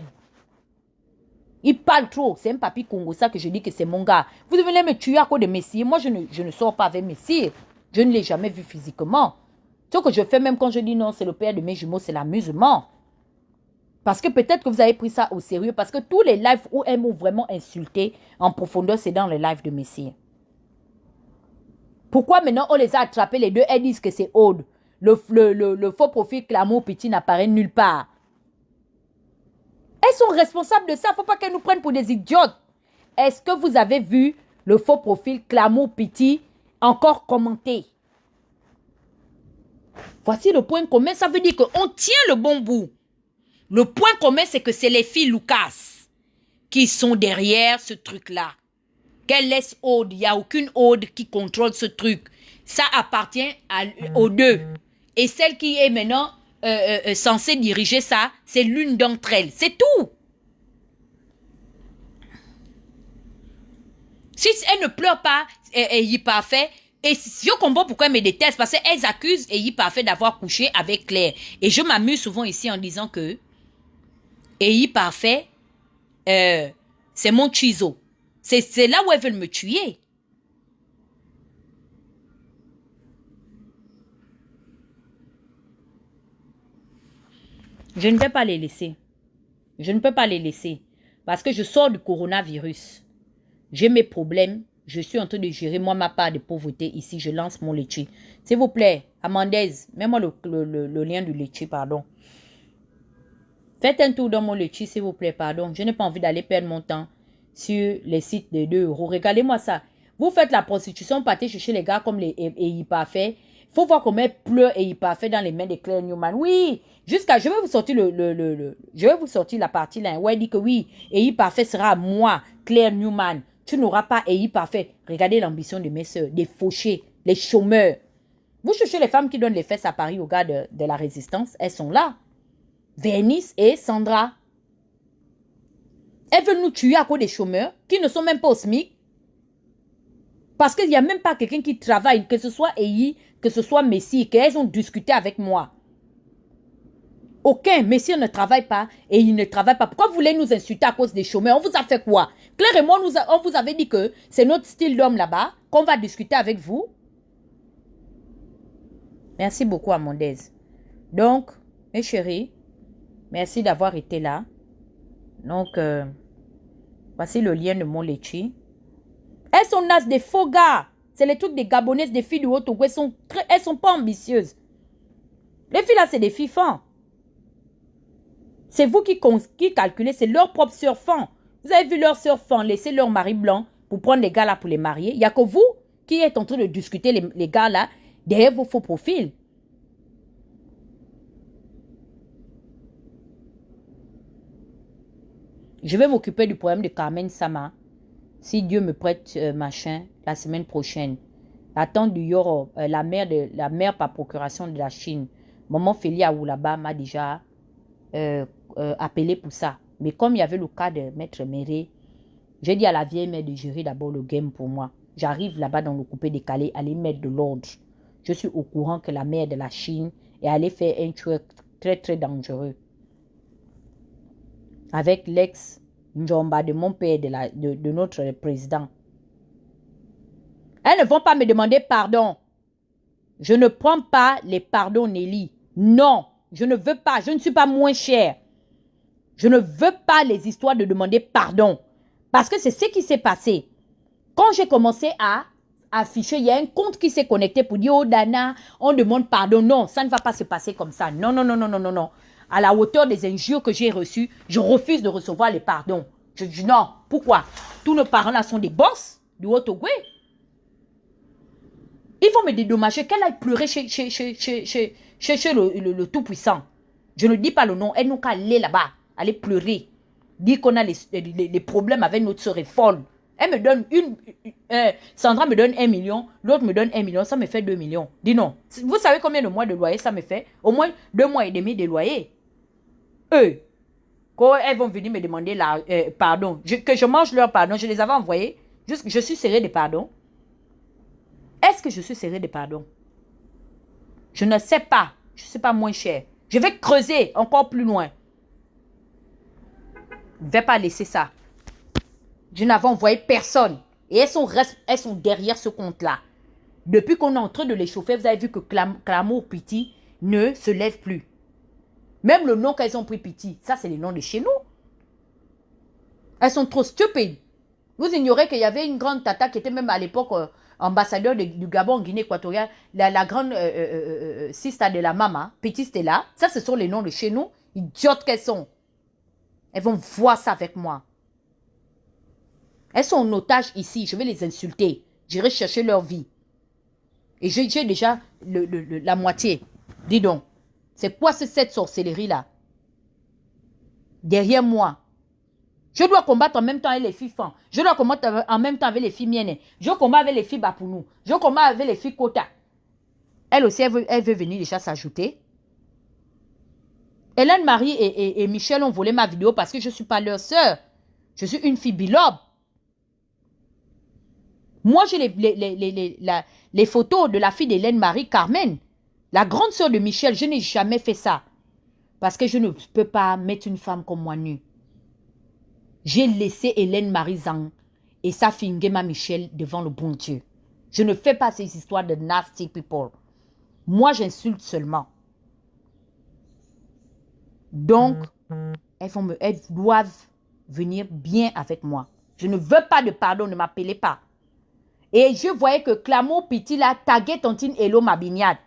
Il parle trop. C'est un papy Congo, ça que je dis que c'est mon gars. Vous devez me tuer à cause de Messire. Moi, je ne sors pas avec Messire. Je ne l'ai jamais vu physiquement. Ce que je fais, même quand je dis non, c'est le père de mes jumeaux, c'est l'amusement. Parce que peut-être que vous avez pris ça au sérieux. Parce que tous les lives où elles m'ont vraiment insulté en profondeur, c'est dans les lives de Messire. Pourquoi maintenant on les a attrapés les deux? Elles disent que c'est Aude. Le faux profil Clamo Petit n'apparaît nulle part. Elles sont responsables de ça. Il ne faut pas qu'elles nous prennent pour des idiotes. Est-ce que vous avez vu le faux profil Clamo Petit encore commenté? Voici le point commun. Ça veut dire qu'on tient le bon bout. Le point commun, c'est que c'est les filles Lucas qui sont derrière ce truc-là. Qu'elle laisse Aude. Il n'y a aucune Aude qui contrôle ce truc. Ça appartient aux deux. Et celle qui est maintenant censée diriger ça, c'est l'une d'entre elles. C'est tout. Si elle ne pleure pas, Eyi Parfait, et je comprends pourquoi elle me déteste, parce qu'elles accusent Eyi Parfait d'avoir couché avec Claire. Et je m'amuse souvent ici en disant que Eyi Parfait, c'est mon chizo. C'est là où elles veulent me tuer. Je ne vais pas les laisser. Je ne peux pas les laisser. Parce que je sors du coronavirus. J'ai mes problèmes. Je suis en train de gérer moi ma part de pauvreté ici. Je lance mon laitier. S'il vous plaît, Amandez, mets-moi le lien du laitier, pardon. Faites un tour dans mon laitier, s'il vous plaît, pardon. Je n'ai pas envie d'aller perdre mon temps sur les sites de 2 €. Regardez-moi ça. Vous faites la prostitution, partez chercher les gars comme les Eyi Parfait. Il faut voir comment elle pleure et il parfait dans les mains de Claire Newman. Oui, jusqu'à, je vais vous sortir je vais vous sortir la partie là, où elle dit que oui, et il parfait sera moi, Claire Newman. Tu n'auras pas et parfait. Regardez l'ambition de mes soeurs, des fauchés, les chômeurs. Vous cherchez les femmes qui donnent les fesses à Paris au gars de la résistance, elles sont là. Vernice et Sandra. Elles veulent nous tuer à cause des chômeurs qui ne sont même pas au SMIC. Parce qu'il n'y a même pas quelqu'un qui travaille, que ce soit EI, que ce soit Messi, qu'elles ont discuté avec moi. Aucun Messi ne travaille pas et il ne travaille pas. Pourquoi vous voulez nous insulter à cause des chômeurs? On vous a fait quoi? Claire et moi, on vous avait dit que c'est notre style d'homme là-bas, qu'on va discuter avec vous. Merci beaucoup, Amandez. Donc, mes chéris, merci d'avoir été là. Donc, voici le lien de mon Litchi. Elles sont nasses des faux gars. C'est les trucs des Gabonaises, des filles du Haut-Togo. Elles sont pas ambitieuses. Les filles là, c'est des fifans. C'est vous qui calculez, c'est leur propre surfant. Vous avez vu leur surfant laisser leur mari blanc pour prendre les gars là pour les marier. Il n'y a que vous qui êtes en train de discuter les gars là derrière vos faux profils. Je vais m'occuper du problème de Carmen Sama. Si Dieu me prête machin, la semaine prochaine. La tante du Yoro, la mère par procuration de la Chine, maman Félia Oulaba m'a déjà appelé pour ça. Mais comme il y avait le cas de Maître Méré, j'ai dit à la vieille mère de gérer d'abord le game pour moi. J'arrive là-bas dans le coupé décalé, aller mettre de l'ordre. Je suis au courant que la mère de la Chine est allée faire un truc très très dangereux. Avec l'ex Njomba de mon père, de notre président. Elles ne vont pas me demander pardon. Je ne prends pas les pardons, Nelly. Non, je ne veux pas. Je ne suis pas moins chère. Je ne veux pas les histoires de demander pardon. Parce que c'est ce qui s'est passé. Quand j'ai commencé à afficher, il y a un compte qui s'est connecté pour dire, oh Dana, on demande pardon. Non, ça ne va pas se passer comme ça. Non, non, non, non, non, non, non. À la hauteur des injures que j'ai reçues, je refuse de recevoir les pardons. Je dis non. Pourquoi? Tous nos parents là sont des boss du Haut-Togo. Ils vont me dédommager qu'elle aille pleurer chez le Tout-Puissant. Je ne dis pas le nom. Elle n'a qu'à aller là-bas, aller pleurer. Dire qu'on a les problèmes avec notre soeur est folle. Elle me donne Sandra me donne 1 million, l'autre me donne 1 million, ça me fait 2 millions. Dis non. Vous savez combien de mois de loyer ça me fait? Au moins 2 mois et demi de loyer. Eux, quand elles vont venir me demander pardon, que je mange leur pardon, je les avais envoyés. Je suis serré de pardon. Est-ce que je suis serré de pardon? Je ne sais pas. Je ne sais pas moins cher. Je vais creuser encore plus loin. Je ne vais pas laisser ça. Je n'avais envoyé personne. Et elles sont derrière ce compte-là. Depuis qu'on est en train de les chauffer, vous avez vu que Clamour Piti ne se lève plus. Même le nom qu'elles ont pris Piti, ça c'est le nom de chez nous. Elles sont trop stupides. Vous ignorez qu'il y avait une grande tata qui était même à l'époque ambassadeur du Gabon en Guinée équatoriale, la grande sister de la maman, Petit Stella. Ça, ce sont les noms de chez nous. Idiotes qu'elles sont. Elles vont voir ça avec moi. Elles sont en otage ici. Je vais les insulter. J'irai chercher leur vie. Et j'ai déjà la moitié. Dis donc. C'est quoi cette sorcellerie-là? Derrière moi. Je dois combattre en même temps avec les filles femmes. Je dois combattre en même temps avec les filles miennes. Je combats avec les filles Bapounou. Je combats avec les filles Kota. Elle aussi, elle veut venir déjà s'ajouter. Hélène Marie et Michel ont volé ma vidéo parce que je ne suis pas leur sœur. Je suis une fille bilobe. Moi, j'ai les photos de la fille d'Hélène Marie, Carmen. La grande sœur de Michel, je n'ai jamais fait ça. Parce que je ne peux pas mettre une femme comme moi nue. J'ai laissé Hélène Marie Zang et sa fille Ngema Michel devant le bon Dieu. Je ne fais pas ces histoires de nasty people. Moi, j'insulte seulement. Donc, elles doivent venir bien avec moi. Je ne veux pas de pardon, ne m'appelez pas. Et je voyais que Clamour Piti là taguait Tontine Hello Mabignade.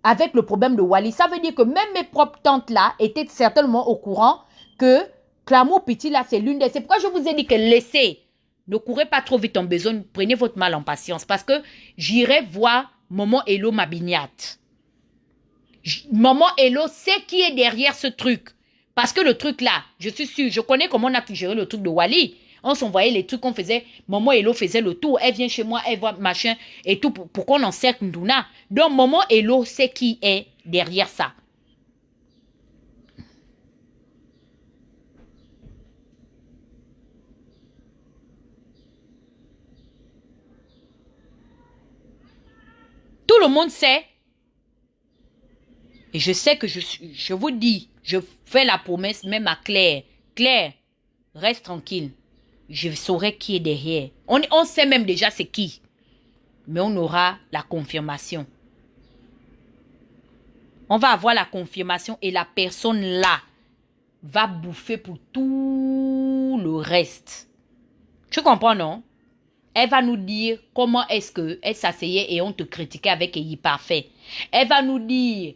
Avec le problème de Wally. Ça veut dire que même mes propres tantes là étaient certainement au courant que Clamour Piti là c'est l'une des... C'est pourquoi je vous ai dit que laissez. Ne courez pas trop vite en besogne. Prenez votre mal en patience. Parce que j'irai voir Maman Hello Mabignat. Maman Hello sait qui est derrière ce truc. Parce que le truc là, je suis sûre, je connais comment on a géré le truc de Wally. On s'envoyait les trucs qu'on faisait. Maman Hello faisait le tour. Elle vient chez moi, elle voit machin et tout pour qu'on encercle Ndouna. Donc Maman Hello sait qui est derrière ça. Tout le monde sait. Et je sais que je vous dis, je fais la promesse même à Claire. Claire, reste tranquille. Je saurai qui est derrière. On sait même déjà c'est qui. Mais on aura la confirmation. On va avoir la confirmation et la personne là va bouffer pour tout le reste. Tu comprends, non? Elle va nous dire comment est-ce qu'elle s'asseyait et on te critiquait avec Eyi Parfait. Elle va nous dire,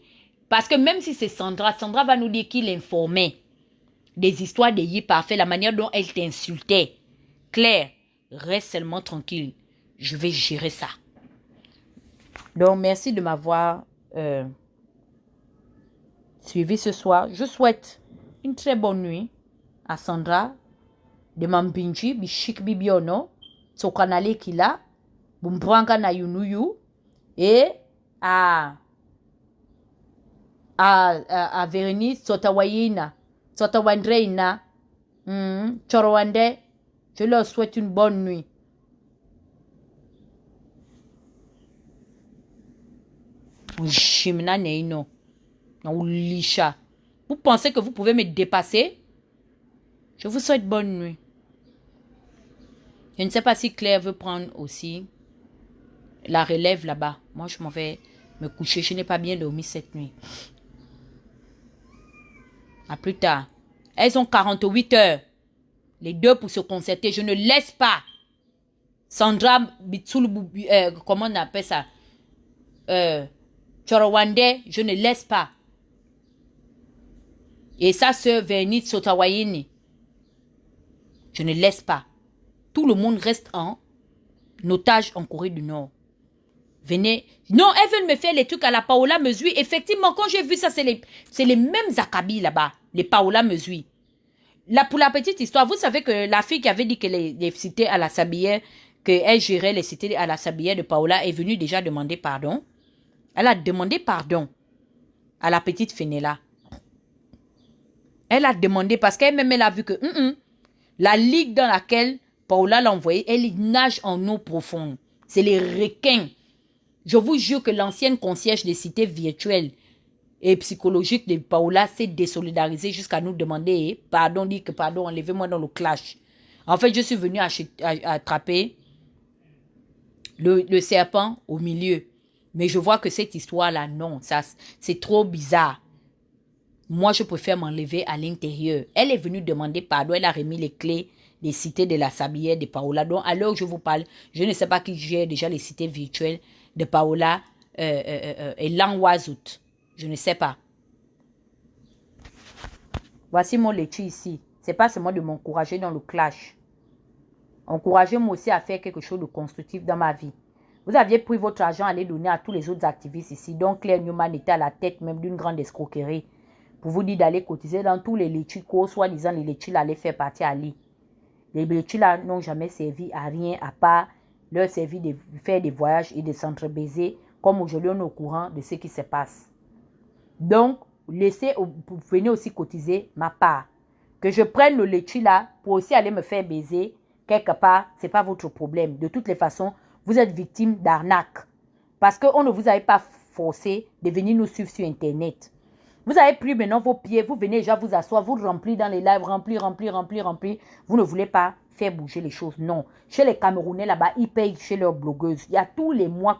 parce que même si c'est Sandra, Sandra va nous dire qu'il informait des histoires d'Eyi Parfait, la manière dont elle t'insultait. Claire, reste seulement tranquille. Je vais gérer ça. Donc, merci de m'avoir suivi ce soir. Je souhaite une très bonne nuit à Sandra de Mambinji, Bishik Bibiono, Sokanale Kila, Bumbwanga na Yunuyu, et à Vérénice Sotawayina, Sotawandreina, Chorowande. Je leur souhaite une bonne nuit. Vous pensez que vous pouvez me dépasser? Je vous souhaite bonne nuit. Je ne sais pas si Claire veut prendre aussi la relève là-bas. Moi, je m'en vais me coucher. Je n'ai pas bien dormi cette nuit. À plus tard. Elles ont 48 heures. Les deux pour se concerter. Je ne laisse pas Sandra Bitsulubu, comment on appelle ça? Chorowande, je ne laisse pas. Et sa sœur Vernit Sotawayini, je ne laisse pas. Tout le monde reste en otage en Corée du Nord. Venez. Non, elles veulent me faire les trucs à la Paola Mesui. Effectivement, quand j'ai vu ça, c'est les mêmes acabis là-bas. Les Paola Mesui. Là, pour la petite histoire, vous savez que la fille qui avait dit que les cités à la Sabière, qu'elle gérait les cités à la Sabière de Paola, est venue déjà demander pardon. Elle a demandé pardon à la petite Fenella. Elle a demandé parce qu'elle-même, elle a vu que la ligue dans laquelle Paola l'a envoyée, elle nage en eau profonde. C'est les requins. Je vous jure que l'ancienne concierge des cités virtuelles et psychologiques de Paola s'est désolidarisée jusqu'à nous demander pardon, dit que pardon, enlevez-moi dans le clash. En fait, je suis venue attraper le serpent au milieu. Mais je vois que cette histoire-là, non, ça, c'est trop bizarre. Moi, je préfère m'enlever à l'intérieur. Elle est venue demander pardon. Elle a remis les clés des cités de la Sabière de Paola. Donc, à l'heure où je vous parle, je ne sais pas qui gère déjà les cités virtuelles de Paola et Langwazout. Je ne sais pas. Voici mon lecture ici. C'est pas seulement de m'encourager dans le clash. Encouragez-moi aussi à faire quelque chose de constructif dans ma vie. Vous aviez pris votre argent à les donner à tous les autres activistes ici. Donc, Claire Newman était à la tête même d'une grande escroquerie pour vous dire d'aller cotiser dans tous les lectures, soi-disant les lectures allaient faire partie à lui. Les lectures là n'ont jamais servi à rien à part leur servir de faire des voyages et de s'entre-baiser comme aujourd'hui on est au courant de ce qui se passe. Donc, venez aussi cotiser ma part. Que je prenne le lecture là pour aussi aller me faire baiser quelque part, ce n'est pas votre problème. De toutes les façons, vous êtes victime d'arnaque. Parce qu'on ne vous avait pas forcé de venir nous suivre sur Internet. Vous avez pris maintenant vos pieds, vous venez déjà vous asseoir, vous remplir dans les lives, remplir. Vous ne voulez pas faire bouger les choses. Non. Chez les Camerounais là-bas, ils payent chez leurs blogueuses. Il y a tous les mois,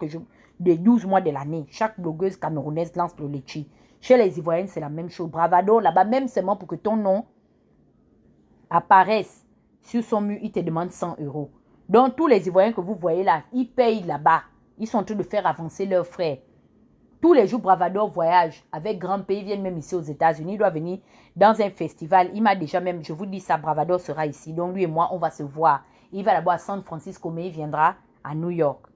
des 12 mois de l'année, chaque blogueuse camerounaise lance le litchi. Chez les Ivoiriennes, c'est la même chose. Bravado, là-bas, même seulement pour que ton nom apparaisse sur son mur, ils te demandent 100 €. Donc, tous les Ivoiriens que vous voyez là, ils payent là-bas. Ils sont en train de faire avancer leurs frères. Tous les jours, Bravador voyage avec grand pays. Ils viennent même ici aux États-Unis. Il doit venir dans un festival. Il m'a déjà même, je vous dis ça, Bravador sera ici. Donc, lui et moi, on va se voir. Il va là-bas à San Francisco, mais il viendra à New York.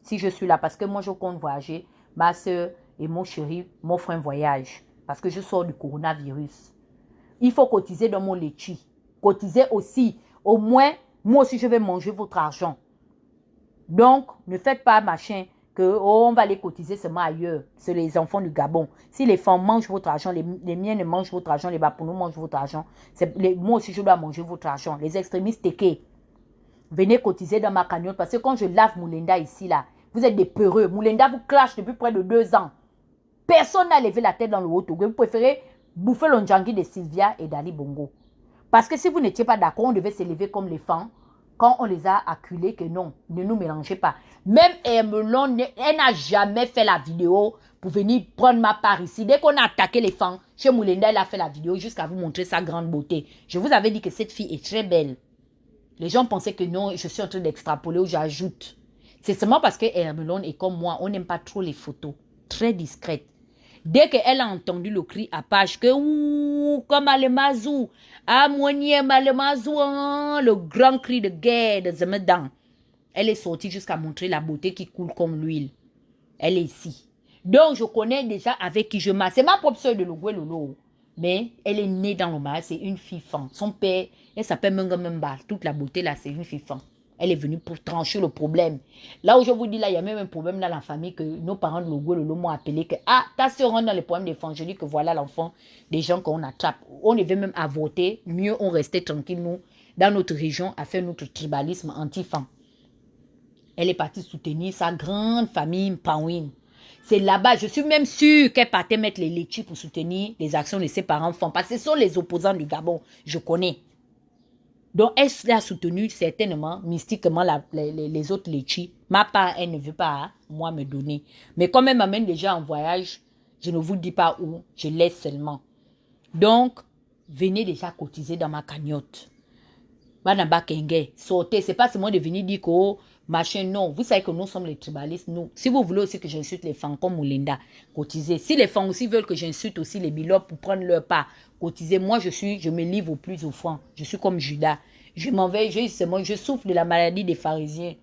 si je suis là, parce que moi, je compte voyager. Ma soeur et mon chéri m'offrent un voyage parce que je sors du coronavirus. Il faut cotiser dans mon litchi. Cotiser aussi. Au moins, moi aussi, je vais manger votre argent. Donc, ne faites pas machin que on va les cotiser seulement ailleurs. C'est les enfants du Gabon. Si les femmes mangent votre argent, les miens ne mangent votre argent, les Bapounous mangent votre argent. Moi aussi, je dois manger votre argent. Les extrémistes téqués, venez cotiser dans ma cagnotte parce que quand je lave Moulinda ici, là, vous êtes des peureux. Moulinda vous clash depuis près de 2 ans. Personne n'a levé la tête dans le Haut-Togo. Vous préférez bouffer l'Ondjangui de Sylvia et d'Ali Bongo. Parce que si vous n'étiez pas d'accord, on devait s'élever comme les femmes quand on les a acculés que non, ne nous mélangez pas. Même Hermelon, elle n'a jamais fait la vidéo pour venir prendre ma part ici. Dès qu'on a attaqué les femmes, chez Moulinda, elle a fait la vidéo jusqu'à vous montrer sa grande beauté. Je vous avais dit que cette fille est très belle. Les gens pensaient que non, je suis en train d'extrapoler ou j'ajoute. C'est seulement parce que Hermelon est comme moi, on n'aime pas trop les photos. Très discrète. Dès qu'elle a entendu le cri à page que ouh, comme Alemazou, Amoniem Alemazou, le grand cri de guerre de Zemedan, elle est sortie jusqu'à montrer la beauté qui coule comme l'huile. Elle est ici. Donc, je connais déjà avec qui je marche. C'est ma propre soeur de Logwe Lolo. Mais elle est née dans le mariage, c'est une fille fan. Son père, elle s'appelle Mengamemba. Toute la beauté là, c'est une fille fan. Elle est venue pour trancher le problème. Là où je vous dis, là, il y a même un problème dans la famille que nos parents de Logwe Lolo m'ont appelé que ah, ta soeur rentre dans les problèmes des femmes. Je dis que voilà l'enfant des gens qu'on attrape. On devait même avorter. Mieux, on restait tranquille, nous, dans notre région, à faire notre tribalisme anti-femme. Elle est partie soutenir sa grande famille Mpawin. C'est là-bas, je suis même sûre qu'elle partait mettre les litchis pour soutenir les actions de ses parents femmes. Parce que ce sont les opposants du Gabon, je connais. Donc, elle a soutenu certainement, mystiquement, les autres litchis. Ma part, elle ne veut pas, moi, me donner. Mais comme elle m'amène déjà en voyage, je ne vous dis pas où, je laisse seulement. Donc, venez déjà cotiser dans ma cagnotte. Madame Kenge, sortez. C'est pas seulement de venir dire que oh, machin, non. Vous savez que nous sommes les tribalistes, nous. Si vous voulez aussi que j'insulte les femmes comme Moulinda, cotisez. Si les femmes aussi veulent que j'insulte aussi les bilopes pour prendre leur part, cotisez. Moi, je me livre au plus offrant. Je suis comme Judas. Je m'en vais, je souffre de la maladie des pharisiens.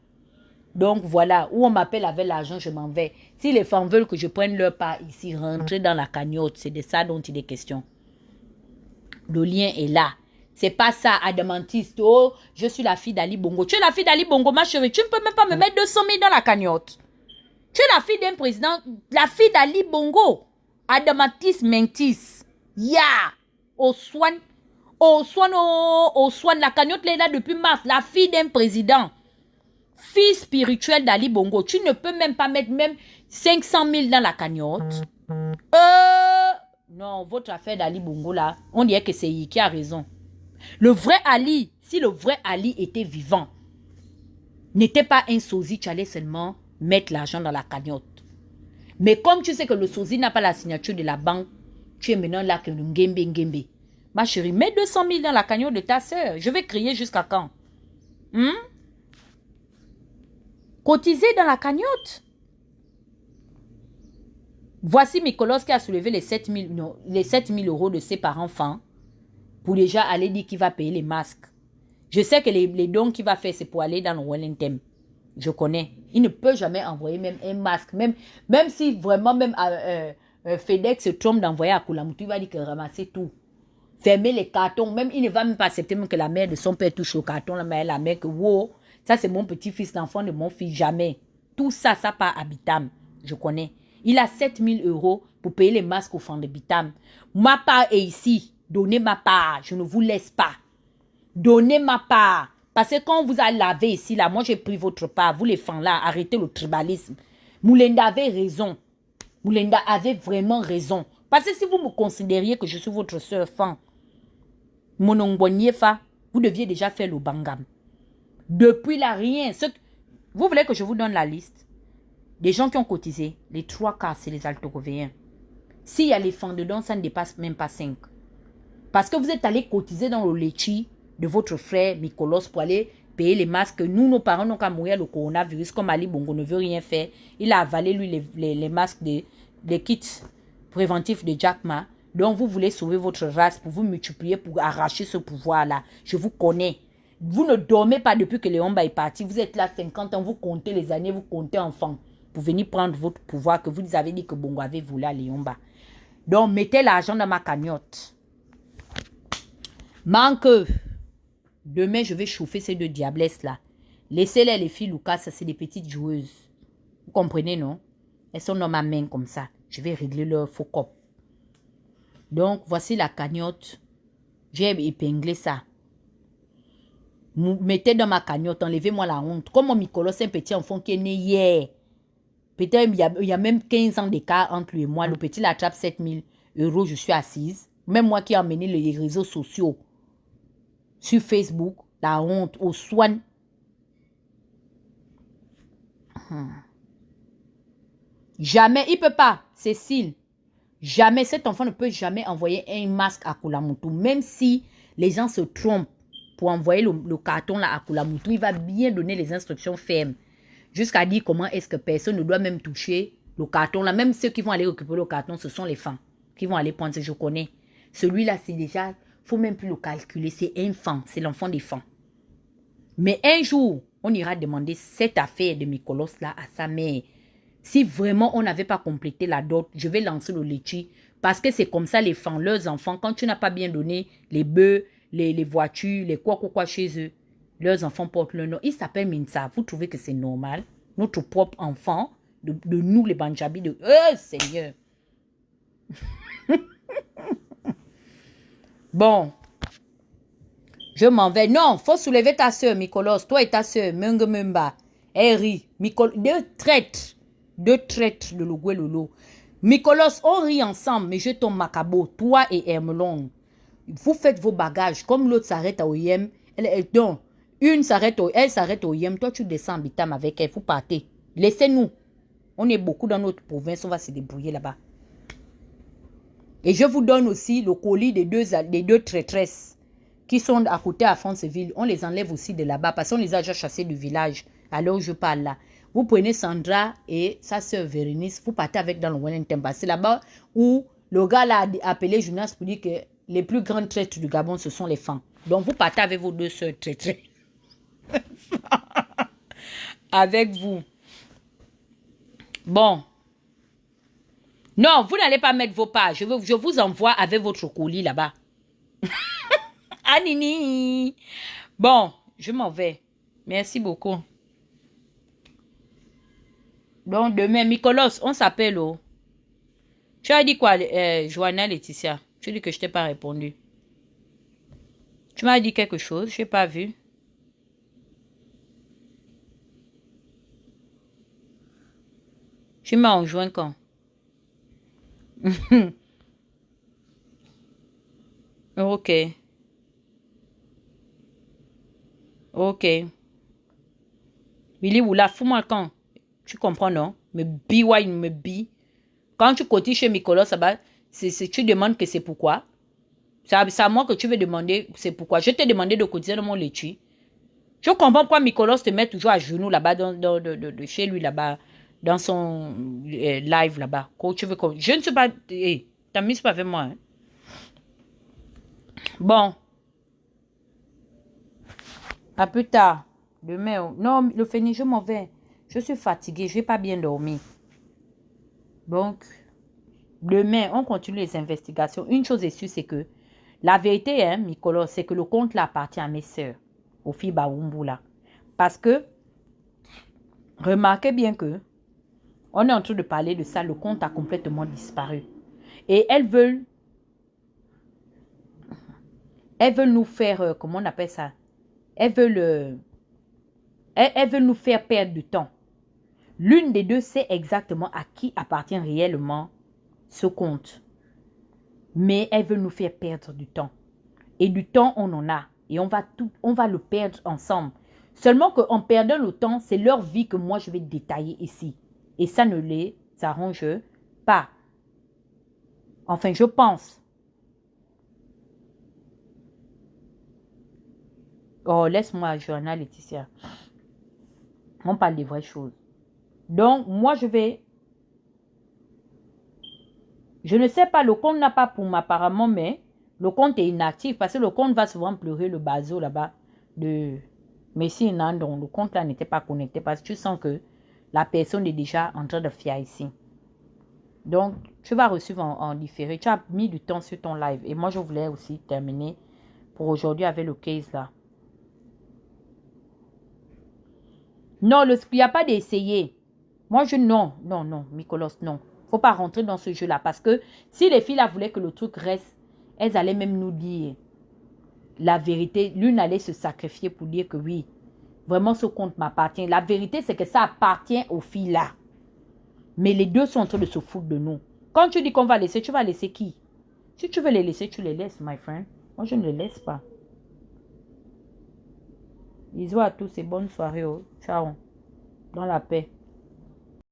Donc voilà, où on m'appelle avec l'argent, je m'en vais. Si les femmes veulent que je prenne leur part ici, rentrer dans la cagnotte, c'est de ça dont il est question. Le lien est là. C'est pas ça, adamantiste. Oh, je suis la fille d'Ali Bongo. Tu es la fille d'Ali Bongo, ma chérie. Tu ne peux même pas me mettre 200 000 dans la cagnotte. Tu es la fille d'un président, la fille d'Ali Bongo. Adamantis Mentis. Ya. Au soin, la cagnotte est là depuis mars. La fille d'un président. Fille spirituelle d'Ali Bongo. Tu ne peux même pas mettre même 500 000 dans la cagnotte. Non, votre affaire d'Ali Bongo là, on dirait que c'est lui qui a raison. Le vrai Ali, si le vrai Ali était vivant, n'était pas un sosie, tu allais seulement mettre l'argent dans la cagnotte. Mais comme tu sais que le sosie n'a pas la signature de la banque, tu es maintenant là que le ngembe. Ma chérie, mets 200 000 dans la cagnotte de ta soeur. Je vais crier jusqu'à quand? Cotiser dans la cagnotte. Voici Mikolos qui a soulevé les 7 000 euros de ses parents enfants pour déjà aller dire qu'il va payer les masques. Je sais que les dons qu'il va faire, c'est pour aller dans le Wellington. Je connais. Il ne peut jamais envoyer même un masque. Même si vraiment même FedEx se trompe d'envoyer à Koulamoutou, il va dire que ramasser tout. Fermer les cartons. Même il ne va même pas accepter même que la mère de son père touche au carton. La mère que wow, ça c'est mon petit-fils, l'enfant de mon fils. Jamais. Tout ça, ça part à Bitam. Je connais. Il a 7 000 euros pour payer les masques aux femmes de Bitam. Ma part est ici. Donnez ma part. Je ne vous laisse pas. Donnez ma part. Parce que quand on vous a lavé ici, là, moi j'ai pris votre part. Vous les femmes là, arrêtez le tribalisme. Moulinda avait raison. Moulinda avait vraiment raison. Parce que si vous me considériez que je suis votre soeur fan, vous deviez déjà faire le bangam. Depuis là, rien. Vous voulez que je vous donne la liste des gens qui ont cotisé? Les 3 quarts, c'est les altogovéens. S'il y a les fans dedans, ça ne dépasse même pas 5. Parce que vous êtes allé cotiser dans le litchi de votre frère Mikolos pour aller payer les masques. Nous, nos parents n'ont qu'à mourir le coronavirus. Comme Ali Bongo ne veut rien faire, il a avalé lui les masques, les kits préventifs de Jack Ma. Donc vous voulez sauver votre race pour vous multiplier, pour arracher ce pouvoir-là. Je vous connais. Vous ne dormez pas depuis que Léomba est parti. Vous êtes là 50 ans, vous comptez les années, vous comptez enfants pour venir prendre votre pouvoir que vous avez dit que Bongo avait voulu à Léomba. Donc, mettez l'argent dans ma cagnotte. Manque. Demain, je vais chauffer ces deux diablesses là. Laissez-les, les filles Lucas, ça c'est des petites joueuses. Vous comprenez, non? Elles sont dans ma main comme ça. Je vais régler leur faux cop. Donc, voici la cagnotte. J'ai épinglé ça. Mettez dans ma cagnotte, enlevez-moi la honte. Comme mon Nicolas, c'est un petit enfant qui est né hier. Peut-être il y a même 15 ans d'écart entre lui et moi. Le petit l'attrape 7000 €, je suis assise. Même moi qui ai emmené les réseaux sociaux sur Facebook, la honte, au soin. Jamais, il ne peut pas, Cécile. Jamais, cet enfant ne peut jamais envoyer un masque à Kulamutu. Même si les gens se trompent pour envoyer le carton là à Kulamutu, il va bien donner les instructions fermes. Jusqu'à dire comment est-ce que personne ne doit même toucher le carton là. Même ceux qui vont aller récupérer le carton, ce sont les femmes qui vont aller prendre. Je connais. Celui-là, c'est déjà, il ne faut même plus le calculer. C'est un fan, c'est l'enfant des fans. Mais un jour, on ira demander cette affaire de Mikolos là à sa mère. Si vraiment on n'avait pas complété la dot, je vais lancer le litchi. Parce que c'est comme ça les fans, leurs enfants, quand tu n'as pas bien donné les bœufs, les voitures, les quoi chez eux, leurs enfants portent le nom. Il s'appelle Minsa. Vous trouvez que c'est normal? Notre propre enfant, de nous les Banjabis, de... Oh Seigneur! Bon. Je m'en vais. Non, faut soulever ta soeur, Mikolos. Toi et ta soeur, Mungemumba. Eri, deux traîtres de Logwe Lolo. Mikolos, on rit ensemble, mais je tombe macabo. Toi et Hermelon. Vous faites vos bagages. Comme l'autre s'arrête à Oyem. Donc, elle s'arrête au Oyem. Toi, tu descends en Bitam avec elle. Vous partez. Laissez-nous. On est beaucoup dans notre province. On va se débrouiller là-bas. Et je vous donne aussi le colis des deux traîtresses qui sont à côté à Franceville. On les enlève aussi de là-bas parce qu'on les a déjà chassés du village. Alors je parle là. Vous prenez Sandra et sa sœur Vérénice, vous partez avec dans le Wellington. C'est là-bas où le gars l'a appelé Jonas pour dire que les plus grandes traites du Gabon, ce sont les femmes. Donc vous partez avec vos deux sœurs traîtres. Avec vous. Bon. Non, vous n'allez pas mettre vos pas. Je vous envoie avec votre colis là-bas. Anini. Bon, je m'en vais. Merci beaucoup. Donc, demain, Mikolos, on s'appelle. Oh. Tu as dit quoi, Joanna Laetitia? Tu as dit que je t'ai pas répondu. Tu m'as dit quelque chose, je n'ai pas vu. Tu m'as rejoint quand? Ok. Ok. Billy Oula, fous-moi quand? Tu comprends, non? Me bi, ouais, me bi. Quand tu cotises chez Mikolos, tu demandes que c'est pourquoi. C'est à moi que tu veux demander c'est pourquoi. Je t'ai demandé de cotiser dans mon laitue. Je comprends pourquoi Mikolos te met toujours à genoux là-bas, de chez lui là-bas, dans son live là-bas. Je ne sais pas. Hey, t'amuses pas avec moi. Hein? Bon. À plus tard. Demain. Non, le fini, je m'en vais. Je suis fatiguée. Je n'ai pas bien dormi. Donc, demain, on continue les investigations. Une chose est sûre, c'est que la vérité, hein, Mikolos, c'est que le compte là appartient à mes sœurs, aux filles Baoumbu là. Parce que, remarquez bien que, on est en train de parler de ça, le compte a complètement disparu. Et elles veulent nous faire, comment on appelle ça? Elles veulent nous faire perdre du temps. L'une des deux sait exactement à qui appartient réellement ce compte. Mais elles veulent nous faire perdre du temps. Et du temps, on en a. Et on va le perdre ensemble. Seulement qu'en perdant le temps, c'est leur vie que moi, je vais détailler ici. Et ça ne les arrange pas. Enfin, je pense. Oh, laisse-moi, Joanna Laetitia. On parle des vraies choses. Donc, moi, je ne sais pas, le compte n'a pas pour moi apparemment, mais le compte est inactif parce que le compte va souvent pleurer le bateau là-bas. Mais si non, le compte là n'était pas connecté parce que tu sens que la personne est déjà en train de faire ici. Donc, tu vas recevoir en différé. Tu as mis du temps sur ton live. Et moi, je voulais aussi terminer pour aujourd'hui avec le case là. Non, il n'y a pas d'essayer. Moi, non, Nicolas, non. Faut pas rentrer dans ce jeu-là. Parce que si les filles là voulaient que le truc reste, elles allaient même nous dire la vérité. L'une allait se sacrifier pour dire que oui, vraiment ce compte m'appartient. La vérité, c'est que ça appartient aux filles là. Mais les deux sont en train de se foutre de nous. Quand tu dis qu'on va laisser, tu vas laisser qui? Si tu veux les laisser, tu les laisses, my friend. Moi, je ne les laisse pas. Bisous à tous et bonne soirée. Oh. Ciao. Dans la paix.